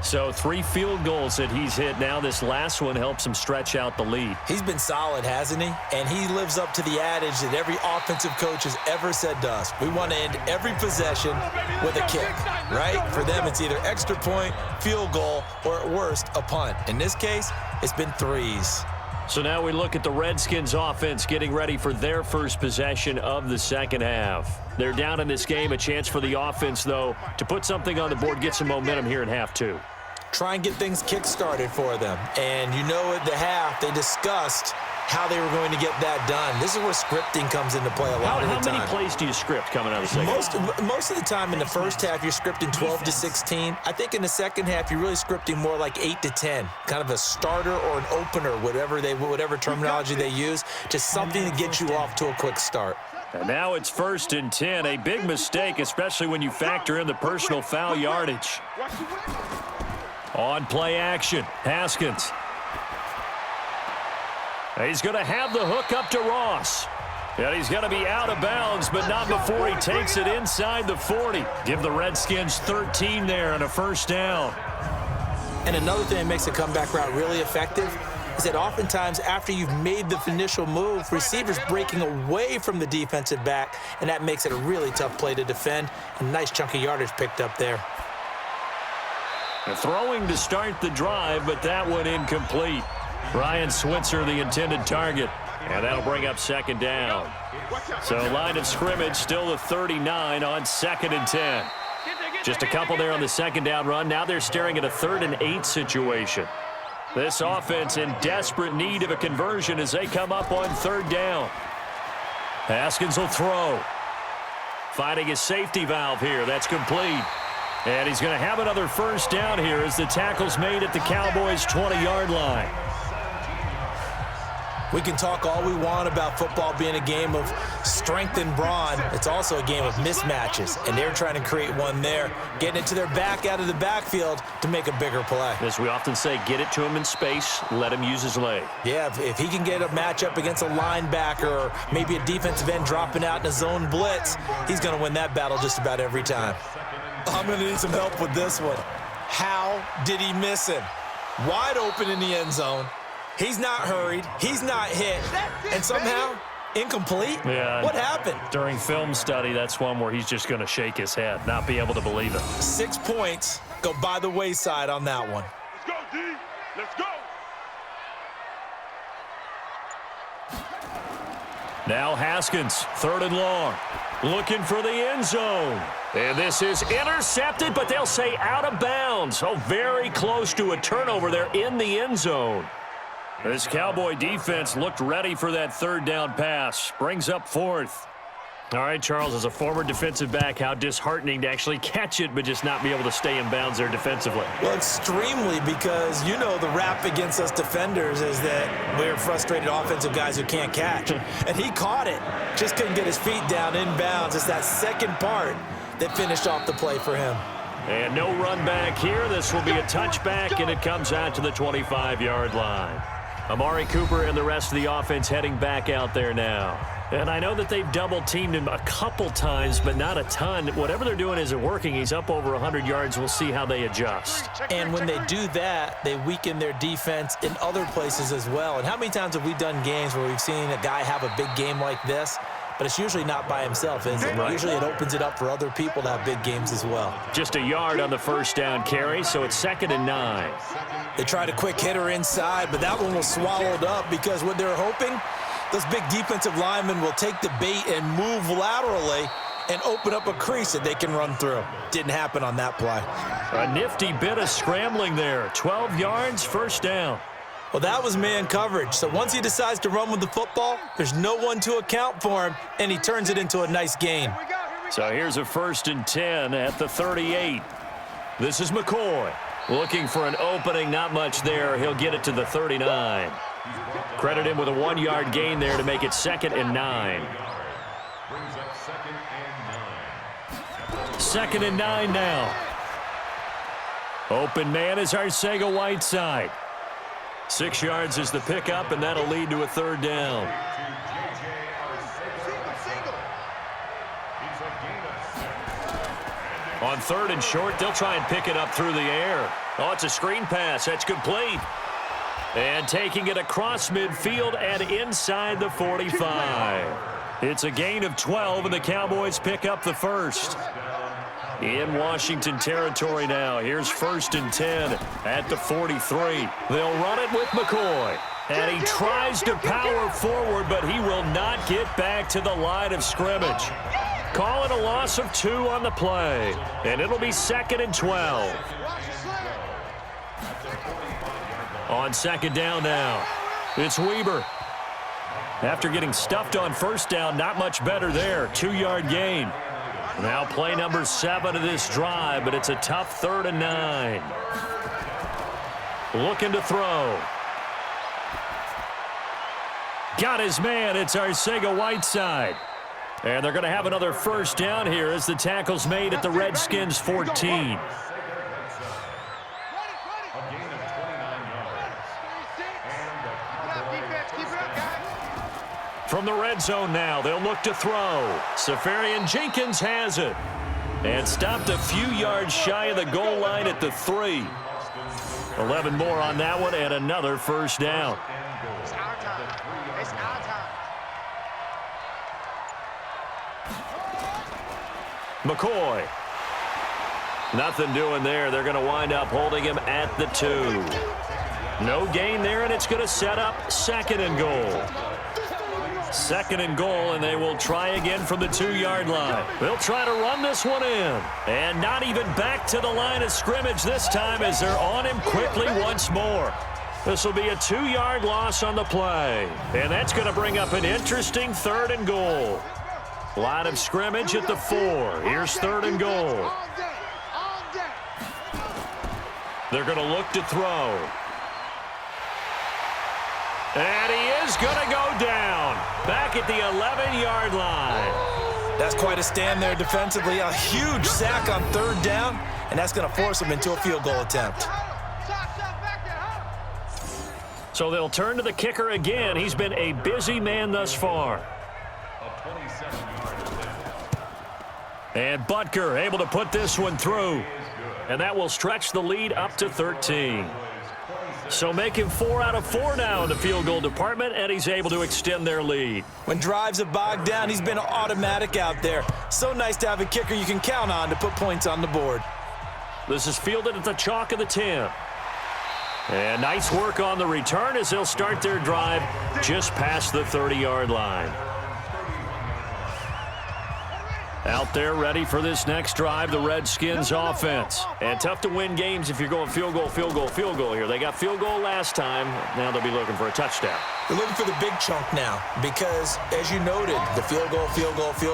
So 3 field goals that he's hit now. This last one helps him stretch out the lead. He's been solid, hasn't he? And he lives up to the adage that every offensive coach has ever said to us. We want to end every possession with a kick, right? For them, it's either extra point, field goal, or at worst, a punt. In this case, it's been 3s. So now we look at the Redskins offense getting ready for their first possession of the 2nd half. They're down in this game. A chance for the offense, though, to put something on the board, get some momentum here in half 2. Try and get things kick-started for them. And you know at the half, they discussed how they were going to get that done. This is where scripting comes into play a lot of the time. How many plays do you script coming out of the 2nd? Most of the time in the first half, you're scripting 12 to 16. I think in the 2nd half, you're really scripting more like 8 to 10. Kind of a starter or an opener, whatever terminology they use. Just something to get you off to a quick start. And now it's 1st and 10. A big mistake, especially when you factor in the personal foul yardage. On play action, Haskins. He's going to have the hook up to Ross. And he's going to be out of bounds, but not before he takes it inside the 40. Give the Redskins 13 there and a 1st down. And another thing that makes a comeback route really effective is that oftentimes after you've made the initial move, receivers breaking away from the defensive back, and that makes it a really tough play to defend. A nice chunk of yardage picked up there. Throwing to start the drive, but that one incomplete. Ryan Switzer, the intended target, and that'll bring up 2nd down. So line of scrimmage still the 39 on 2nd and 10. Just a couple there on the 2nd down run. Now they're staring at a 3rd and 8 situation. This offense in desperate need of a conversion as they come up on 3rd down. Haskins will throw. Finding his safety valve here. That's complete. And he's going to have another 1st down here as the tackle's made at the Cowboys' 20-yard line. We can talk all we want about football being a game of strength and brawn. It's also a game of mismatches, and they're trying to create one there, getting it to their back out of the backfield to make a bigger play. As we often say, get it to him in space, let him use his leg. Yeah, if he can get a matchup against a linebacker or maybe a defensive end dropping out in a zone blitz, he's going to win that battle just about every time. I'm going to need some help with this one. How did he miss him? Wide open in the end zone. He's not hurried. He's not hit. And somehow, incomplete? Yeah. What happened? During film study, that's one where he's just going to shake his head, not be able to believe it. 6 points go by the wayside on that one. Let's go, D. Let's go. Now Haskins, 3rd and long. Looking for the end zone. And this is intercepted, but they'll say out of bounds. Oh, very close to a turnover there in the end zone. This Cowboy defense looked ready for that 3rd down pass. Brings up 4th. All right, Charles, as a former defensive back, how disheartening to actually catch it but just not be able to stay in bounds there defensively. Well, extremely, because you know the rap against us defenders is that we're frustrated offensive guys who can't catch. And he caught it. Just couldn't get his feet down in bounds. It's that second part that finished off the play for him. And no run back here. This will be a touchback, and it comes out to the 25-yard line. Amari Cooper and the rest of the offense heading back out there now. And I know that they've double-teamed him a couple times, but not a ton. Whatever they're doing isn't working. He's up over 100 yards. We'll see how they adjust. And when they do that, they weaken their defense in other places as well. And how many times have we done games where we've seen a guy have a big game like this, but it's usually not by himself, is it? Right. Usually it opens it up for other people to have big games as well. Just a yard on the 1st down carry, so it's 2nd and 9. They tried a quick hitter inside, but that one was swallowed up because what they're hoping, those big defensive linemen will take the bait and move laterally and open up a crease that they can run through. Didn't happen on that play. A nifty bit of scrambling there. 12 yards, first down. Well, that was man coverage. So once he decides to run with the football, there's no one to account for him, and he turns it into a nice gain. So here's a 1st and 10 at the 38. This is McCoy. Looking for an opening, not much there. He'll get it to the 39. Credit him with a 1-yard gain there to make it 2nd and 9. 2nd and 9 now. Open man is Arcega-Whiteside. 6 yards is the pickup, and that'll lead to a 3rd down. On 3rd and short, they'll try and pick it up through the air. Oh, it's a screen pass. That's complete. And taking it across midfield and inside the 45. It's a gain of 12, and the Cowboys pick up the 1st. In Washington territory now. Here's 1st and 10 at the 43. They'll run it with McCoy. And he tries to power forward, but he will not get back to the line of scrimmage. Call it a loss of 2 on the play. And it'll be 2nd and 12. On 2nd down now, it's Weber. After getting stuffed on 1st down, not much better there. 2-yard gain. Now play number 7 of this drive, but it's a tough 3rd and 9. Looking to throw. Got his man. It's Arcega-Whiteside. And they're going to have another 1st down here as the tackle's made at the Redskins 14. From the red zone now, they'll look to throw. Safarian Jenkins has it. And stopped a few yards shy of the goal line at the 3. 11 more on that one and another 1st down. It's our time. It's our time. McCoy. Nothing doing there. They're going to wind up holding him at the 2. No gain there, and it's going to set up 2nd and goal. 2nd and goal, and they will try again from the 2-yard line. They'll try to run this one in. And not even back to the line of scrimmage this time as they're on him quickly once more. This will be a 2-yard loss on the play. And that's going to bring up an interesting 3rd and goal. Line of scrimmage at the 4. Here's 3rd and goal. They're going to look to throw. And he is going to go down. Back at the 11-yard line. That's quite a stand there defensively. A huge sack on 3rd down, and that's going to force them into a field goal attempt. So they'll turn to the kicker again. He's been a busy man thus far. And Butker able to put this one through. And that will stretch the lead up to 13. So making 4 out of 4 now in the field goal department, and he's able to extend their lead. When drives have bogged down, he's been automatic out there. So nice to have a kicker you can count on to put points on the board. This is fielded at the chalk of the 10. And nice work on the return as they'll start their drive just past the 30-yard line. Out there ready for this next drive, the Redskins offense. And tough to win games if you're going field goal, field goal, field goal here. They got field goal last time. Now they'll be looking for a touchdown. They're looking for the big chunk now because, as you noted, the field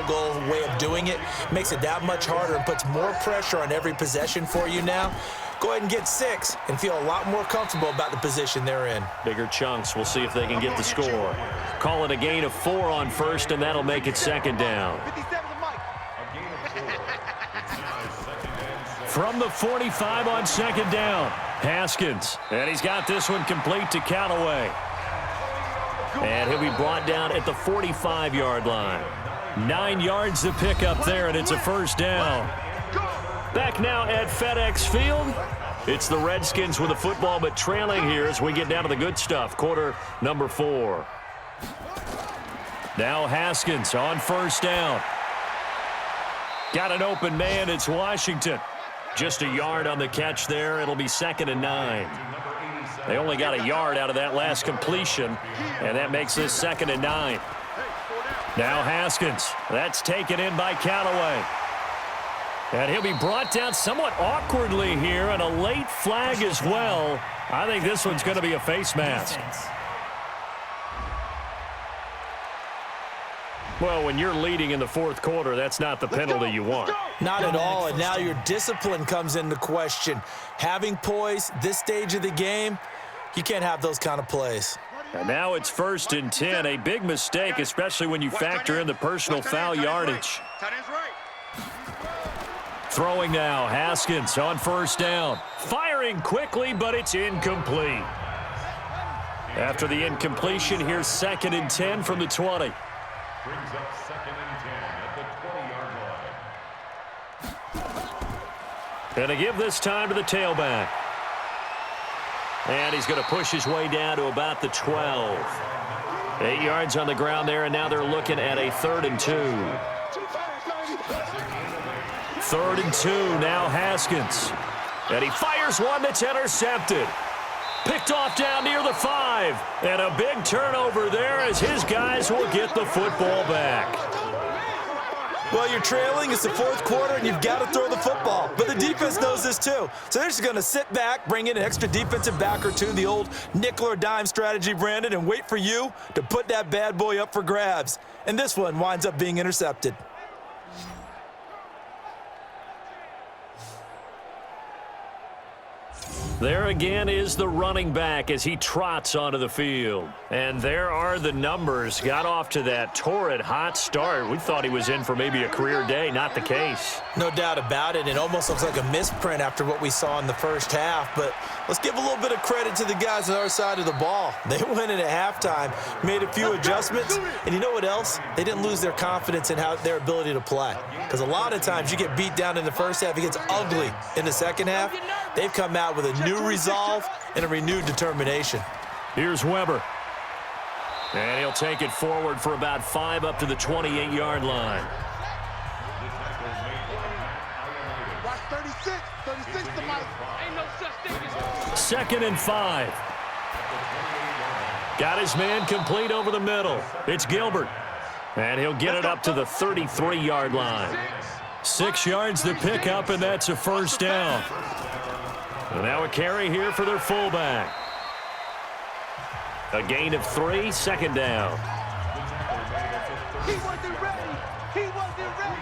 goal way of doing it makes it that much harder and puts more pressure on every possession for you now. Go ahead and get 6 and feel a lot more comfortable about the position they're in. Bigger chunks. We'll see if they can get the score. Call it a gain of 4 on 1st, and that'll make it 2nd down. From the 45 on 2nd down, Haskins. And he's got this one complete to Callaway. And he'll be brought down at the 45-yard line. 9 yards to pick up there, and it's a 1st down. Back now at FedEx Field. It's the Redskins with the football, but trailing here as we get down to the good stuff. Quarter number 4. Now Haskins on 1st down. Got an open man. It's Washington. Just a yard on the catch there. It'll be 2nd and 9. They only got a yard out of that last completion, and that makes this 2nd and 9. Now Haskins. That's taken in by Callaway. And he'll be brought down somewhat awkwardly here, and a late flag as well. I think this one's going to be a face mask. Well, when you're leading in the 4th quarter, that's not the penalty you want. Not at all, and now your discipline comes into question. Having poise this stage of the game, you can't have those kind of plays. And now it's 1st and 10, a big mistake, especially when you factor in the personal foul yardage. Throwing now, Haskins on 1st down. Firing quickly, but it's incomplete. After the incompletion, here's 2nd and 10 from the 20. Brings up 2nd and 10 at the 20-yard line. And to give this time to the tailback. And he's going to push his way down to about the 12. 8 yards on the ground there, and now they're looking at a 3rd and 2. 3rd and 2, now Haskins. And he fires one that's intercepted. Picked off down near the 5. And a big turnover there as his guys will get the football back. Well, you're trailing. It's the 4th quarter, and you've got to throw the football. But the defense knows this, too. So they're just going to sit back, bring in an extra defensive back or two, the old nickel or dime strategy, Brandon, and wait for you to put that bad boy up for grabs. And this one winds up being intercepted. There again is the running back as he trots onto the field. And there are the numbers. Got off to that torrid hot start. We thought he was in for maybe a career day. Not the case. No doubt about it. It almost looks like a misprint after what we saw in the first half. But let's give a little bit of credit to the guys on our side of the ball. They went in at halftime, made a few adjustments. And you know what else? They didn't lose their confidence in their ability to play. Because a lot of times you get beat down in the first half. It gets ugly in the second half. They've come out with a new resolve and a renewed determination. Here's Weber. And he'll take it forward for about 5 up to the 28-yard line. Watch 36. 36 to Mike. Ain't no such thing as 2nd and 5. Got his man complete over the middle. It's Gilbert. And he'll get it up to the 33-yard line. 6 yards to pick up, and that's a 1st down. And now a carry here for their fullback. A gain of 3, 2nd down. He wasn't ready. He wasn't ready.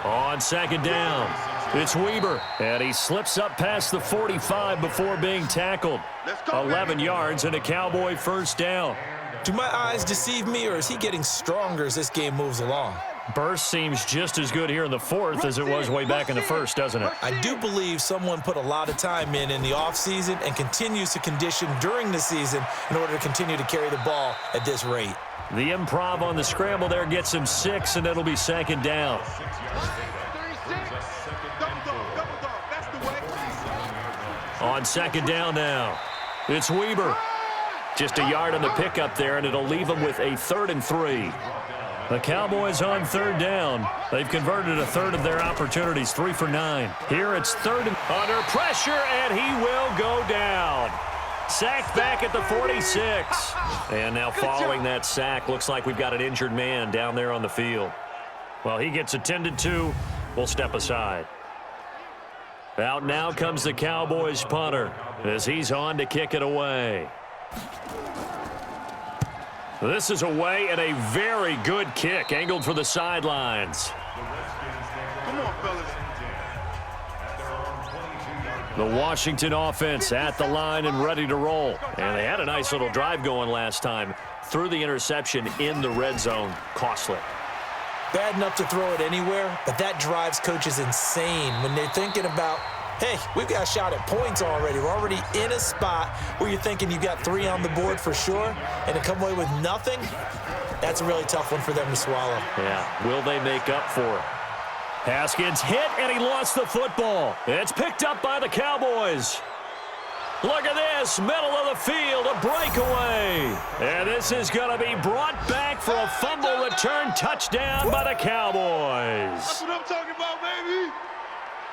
On 2nd down, it's Weber. And he slips up past the 45 before being tackled. 11 yards and a Cowboy 1st down. Do my eyes deceive me, or is he getting stronger as this game moves along? Burst seems just as good here in the 4th as it was way back in the 1st, doesn't it? I do believe someone put a lot of time in the offseason and continues to condition during the season in order to continue to carry the ball at this rate. The improv on the scramble there gets him 6, and it'll be 2nd down. 36. Double dog. That's the way. On 2nd down now, it's Weber. Just a yard on the pickup there, and it'll leave him with a 3rd and 3. The Cowboys on 3rd down. They've converted a 1/3 of their opportunities, 3 for 9. Here it's 3rd and under pressure, and he will go down. Sacked back at the 46. And now following that sack, looks like we've got an injured man down there on the field. Well, he gets attended to. We'll step aside. Out now comes the Cowboys punter as he's on to kick it away. This is away and a very good kick, angled for the sidelines. Come on, fellas. The Washington offense at the line and ready to roll. And they had a nice little drive going last time. Threw the interception in the red zone. Costly. Bad enough to throw it anywhere, but that drives coaches insane when they're thinking about, hey, we've got a shot at points already. We're already in a spot where you're thinking you've got 3 on the board for sure, and to come away with nothing, that's a really tough one for them to swallow. Yeah, will they make up for it? Haskins hit, and he lost the football. It's picked up by the Cowboys. Look at this, middle of the field, a breakaway. And this is going to be brought back for a fumble return touchdown by the Cowboys. That's what I'm talking about, baby.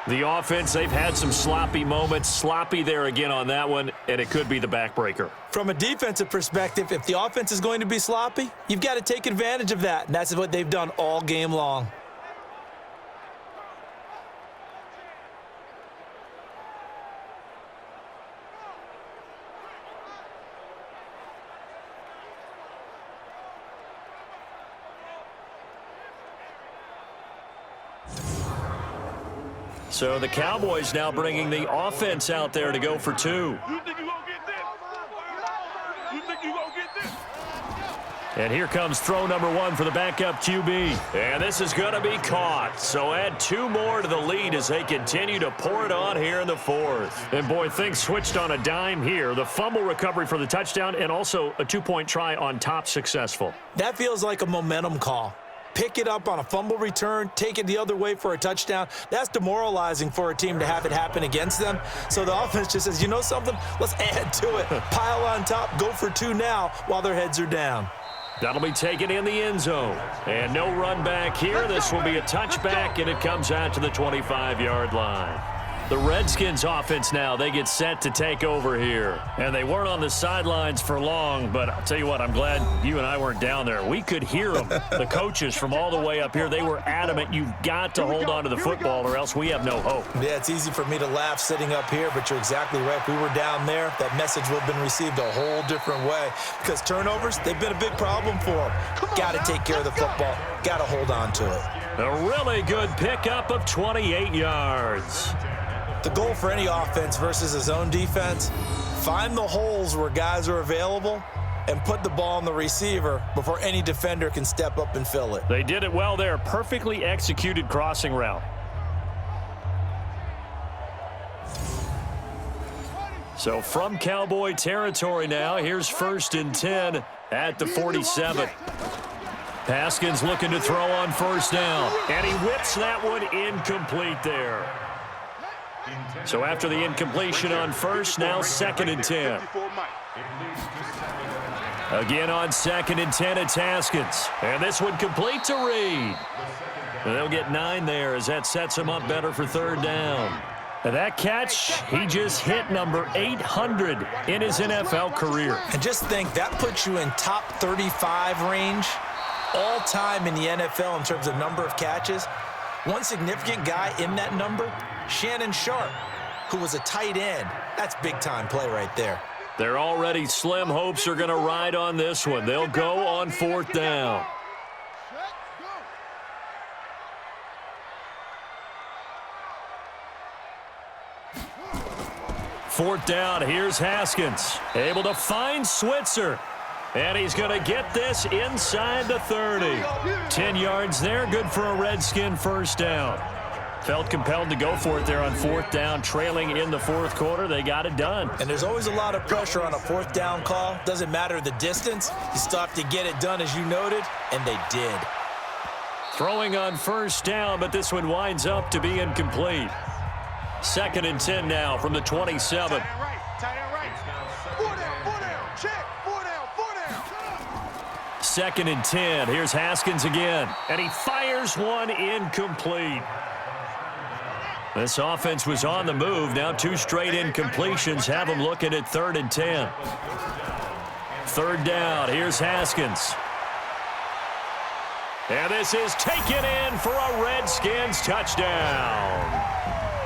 The offense, they've had some sloppy moments. Sloppy there again on that one, and it could be the backbreaker. From a defensive perspective, if the offense is going to be sloppy, you've got to take advantage of that, and that's what they've done all game long. So the Cowboys now bringing the offense out there to go for 2. You think you gonna get this? You think you gonna get this? And here comes throw number 1 for the backup QB. And this is going to be caught. So add 2 more to the lead as they continue to pour it on here in the 4th. And boy, things switched on a dime here. The fumble recovery for the touchdown and also a 2-point try on top successful. That feels like a momentum call. Pick it up on a fumble return, take it the other way for a touchdown. That's demoralizing for a team to have it happen against them. So the offense just says, you know something? Let's add to it. Pile on top, go for 2 now while their heads are down. That'll be taken in the end zone. And no run back here. This will be a touchback, and it comes out to the 25-yard line. The Redskins offense now, they get set to take over here. And they weren't on the sidelines for long, but I'll tell you what, I'm glad you and I weren't down there. We could hear them, the coaches from all the way up here. They were adamant, you've got to hold on to the football or else we have no hope. Yeah, it's easy for me to laugh sitting up here, but you're exactly right. If we were down there, that message would have been received a whole different way. Because turnovers, they've been a big problem for them. Got to take care of the football. Got to hold on to it. A really good pickup of 28 yards. The goal for any offense versus a zone defense, find the holes where guys are available and put the ball on the receiver before any defender can step up and fill it. They did it well there. Perfectly executed crossing route. So from Cowboy territory now, here's 1st and 10 at the 47. Haskins looking to throw on 1st down, and he whips that one incomplete there. So after the incompletion on 1st, now 2nd and 10. Again on 2nd and 10, it's Haskins. And this one complete to Reed. And they'll get 9 there as that sets him up better for 3rd down. And that catch, he just hit number 800 in his NFL career. And just think, that puts you in top 35 range all time in the NFL in terms of number of catches. One significant guy in that number, Shannon Sharp, who was a tight end. That's big-time play right there. Their already slim hopes are going to ride on this one. They'll go on 4th down. Fourth down, here's Haskins. Able to find Switzer. And he's going to get this inside the 30. 10 yards there, good for a Redskin 1st down. Felt compelled to go for it there on 4th down, trailing in the 4th quarter. They got it done. And there's always a lot of pressure on a 4th down call. Doesn't matter the distance. You still have to get it done, as you noted, and they did. Throwing on 1st down, but this one winds up to be incomplete. 2nd and 10 now from the 27. Tight end right. 4 down, check. 4 down. 2nd and 10. Here's Haskins again. And he fires one incomplete. This offense was on the move. Now 2 straight incompletions have them looking at 3rd and 10. 3rd down. Here's Haskins. And this is taken in for a Redskins touchdown.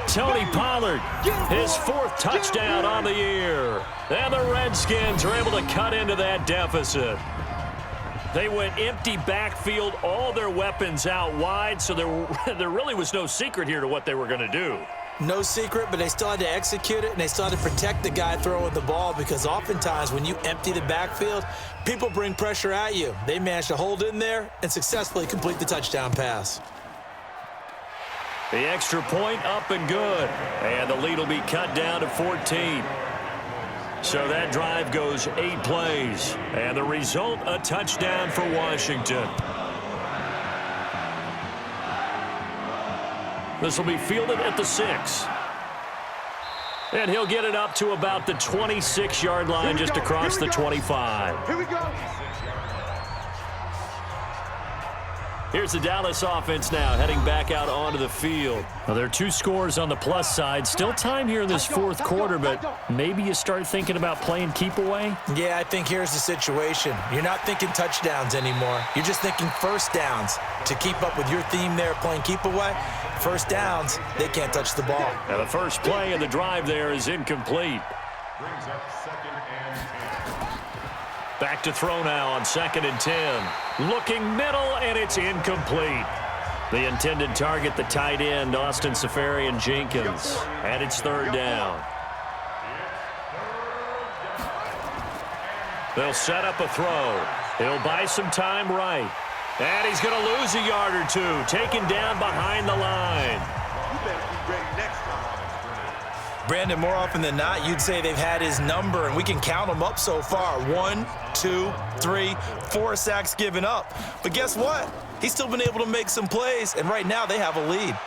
Tony Pollard, his 4th touchdown on the year. And the Redskins are able to cut into that deficit. They went empty backfield, all their weapons out wide, so there really was no secret here to what they were going to do. No secret, but they still had to execute it, and they still had to protect the guy throwing the ball, because oftentimes when you empty the backfield, people bring pressure at you. They managed to hold in there and successfully complete the touchdown pass. The extra point up and good, and the lead will be cut down to 14. So that drive goes 8 plays, and the result, a touchdown for Washington. This will be fielded at the 6. And he'll get it up to about the 26-yard line, just across the 25. Here we go. Here's the Dallas offense now heading back out onto the field. Well, there are 2 scores on the plus side. Still time here in this fourth quarter, but maybe you start thinking about playing keep away? Yeah, I think here's the situation. You're not thinking touchdowns anymore. You're just thinking first downs. To keep up with your theme there, playing keep away, first downs, they can't touch the ball. Now the first play of the drive there is incomplete. Brings up 2nd and 10. Back to throw now on 2nd and 10. Looking middle, and it's incomplete. The intended target, the tight end, Austin Safarian-Jenkins. And it's 3rd down. They'll set up a throw. He'll buy some time right. And he's going to lose a yard or 2. Taken down behind the line. You better be ready next time. Brandon, more often than not, you'd say they've had his number, and we can count them up so far. 1, 2, 3, 4 sacks given up. But guess what? He's still been able to make some plays, and right now they have a lead.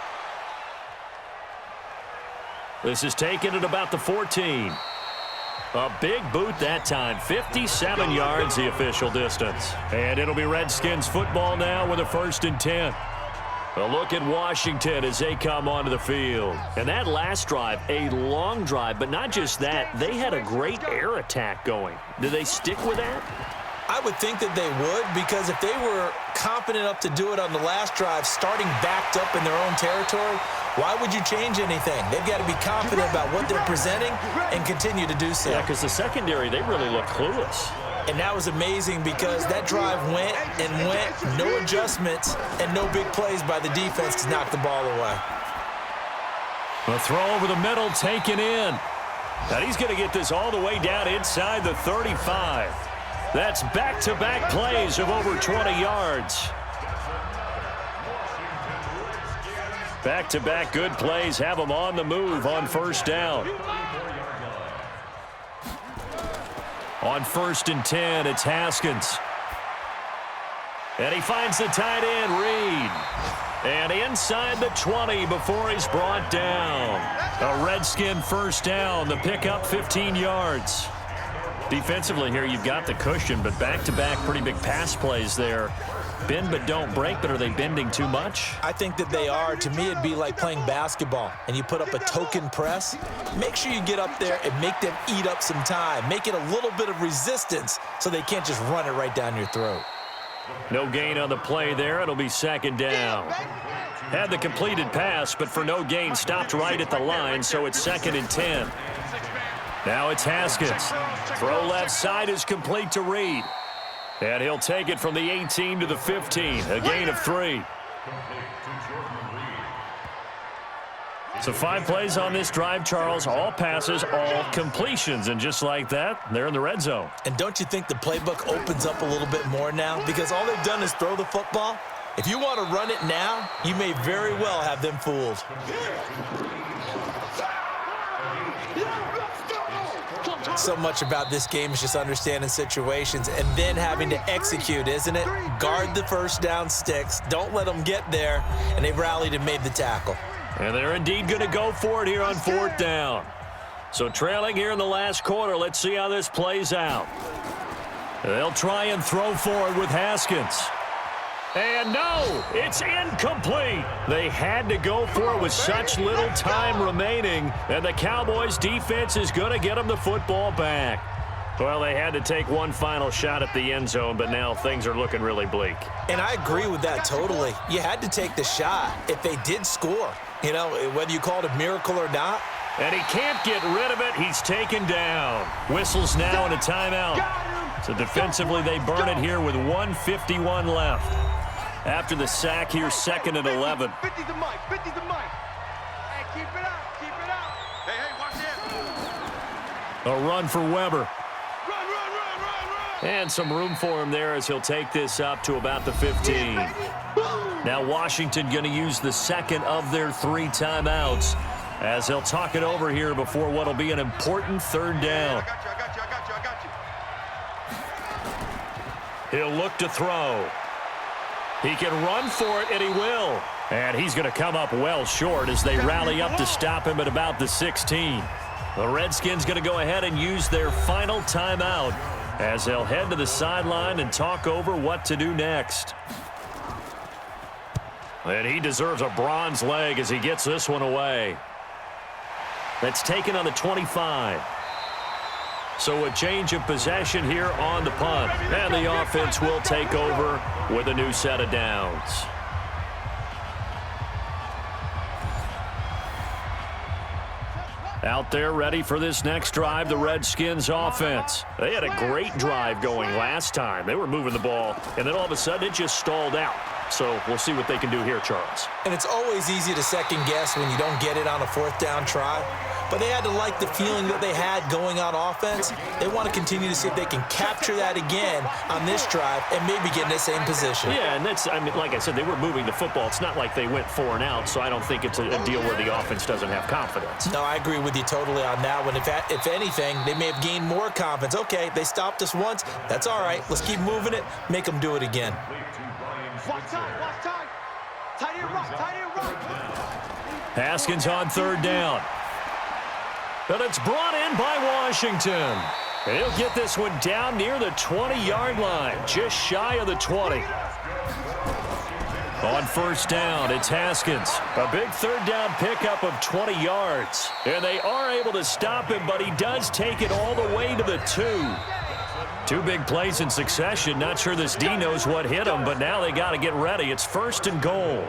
This is taken at about the 14. A big boot that time. 57 yards the official distance. And it'll be Redskins football now with a 1st and 10. A look at Washington as they come onto the field. And that last drive, a long drive, but not just that. They had a great air attack going. Do they stick with that? I would think that they would, because if they were confident enough to do it on the last drive, starting backed up in their own territory, why would you change anything? They've got to be confident about what they're presenting and continue to do so. Yeah, because the secondary, they really look clueless. And that was amazing because that drive went and went, no adjustments, and no big plays by the defense to knock the ball away. A throw over the middle taken in. And he's going to get this all the way down inside the 35. That's back-to-back plays of over 20 yards. Back-to-back good plays have them on the move on 1st down. On 1st and 10, it's Haskins. And he finds the tight end, Reed. And inside the 20 before he's brought down. A Redskin 1st down, the pickup 15 yards. Defensively here, you've got the cushion, but back-to-back pretty big pass plays there. Bend but don't break, but are they bending too much? I think that they are. To me, it'd be like playing basketball, and you put up a token press. Make sure you get up there and make them eat up some time. Make it a little bit of resistance so they can't just run it right down your throat. No gain on the play there. It'll be 2nd down. Had the completed pass, but for no gain, stopped right at the line, so it's 2nd and 10. Now it's Haskins. Throw left side is complete to Reed. And he'll take it from the 18 to the 15. A gain of 3. So 5 plays on this drive, Charles. All passes, all completions. And just like that, they're in the red zone. And don't you think the playbook opens up a little bit more now? Because all they've done is throw the football. If you want to run it now, you may very well have them fooled. So much about this game is just understanding situations and then having to execute, isn't it? Guard the 1st down sticks. Don't let them get there. And they rallied and made the tackle. And they're indeed going to go for it here on 4th down. So trailing here in the last quarter, let's see how this plays out. They'll try and throw forward with Haskins. And no, it's incomplete. They had to go for it with such little time remaining, and the Cowboys defense is going to get them the football back. Well, they had to take one final shot at the end zone, but now things are looking really bleak. And I agree with that totally. You had to take the shot if they did score, you know, whether you call it a miracle or not. And he can't get rid of it. He's taken down. Whistles now and a timeout. So defensively, they burn it here with 1:51 left. After the sack here, 2nd and 11. 50 the mic, 50 the mic. Hey, keep it up, keep it up. Hey, watch it. A run for Weber. Run. And some room for him there as he'll take this up to about the 15. Now Washington going to use the 2nd of their 3 timeouts as they'll talk it over here before what will be an important 3rd down. I got you. He'll look to throw. He can run for it, and he will. And he's going to come up well short as they rally up to stop him at about the 16. The Redskins going to go ahead and use their final timeout as they'll head to the sideline and talk over what to do next. And he deserves a bronze leg as he gets this one away. That's taken on the 25. So a change of possession here on the punt. And the offense will take over with a new set of downs. Out there ready for this next drive, the Redskins offense. They had a great drive going last time. They were moving the ball, and then all of a sudden it just stalled out. So we'll see what they can do here, Charles. And it's always easy to second guess when you don't get it on a fourth down try. But they had to like the feeling that they had going on offense. They want to continue to see if they can capture that again on this drive and maybe get in the same position. Yeah, and that's, I mean, like I said, they were moving the football. It's not like they went 4 and out, so I don't think it's a deal where the offense doesn't have confidence. No, I agree with you totally on that one. If anything, they may have gained more confidence. Okay, they stopped us once. That's all right. Let's keep moving it. Make them do it again. Watch time, watch time. Tight end right. Haskins on third down. And it's brought in by Washington. And he'll get this one down near the 20-yard line, just shy of the 20. On first down, it's Haskins. A big third down pickup of 20 yards. And they are able to stop him, but he does take it all the way to the 2. 2 big plays in succession. Not sure this D knows what hit him, but now they got to get ready. It's first and goal.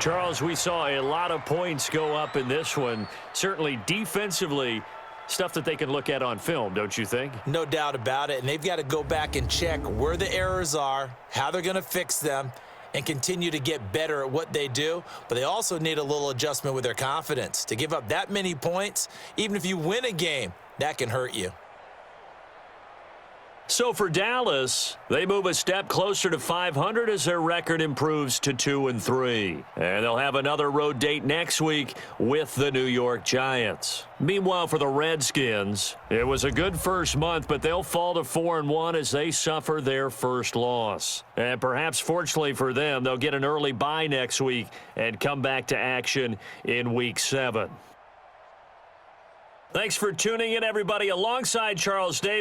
Charles, we saw a lot of points go up in this one. Certainly defensively, stuff that they can look at on film, don't you think? No doubt about it. And they've got to go back and check where the errors are, how they're going to fix them, and continue to get better at what they do. But they also need a little adjustment with their confidence. To give up that many points, even if you win a game, that can hurt you. So for Dallas, they move a step closer to 500 as their record improves to 2-3. And they'll have another road date next week with the New York Giants. Meanwhile, for the Redskins, it was a good first month, but they'll fall to 4-1 as they suffer their first loss. And perhaps fortunately for them, they'll get an early bye next week and come back to action in Week 7. Thanks for tuning in, everybody. Alongside Charles Davis.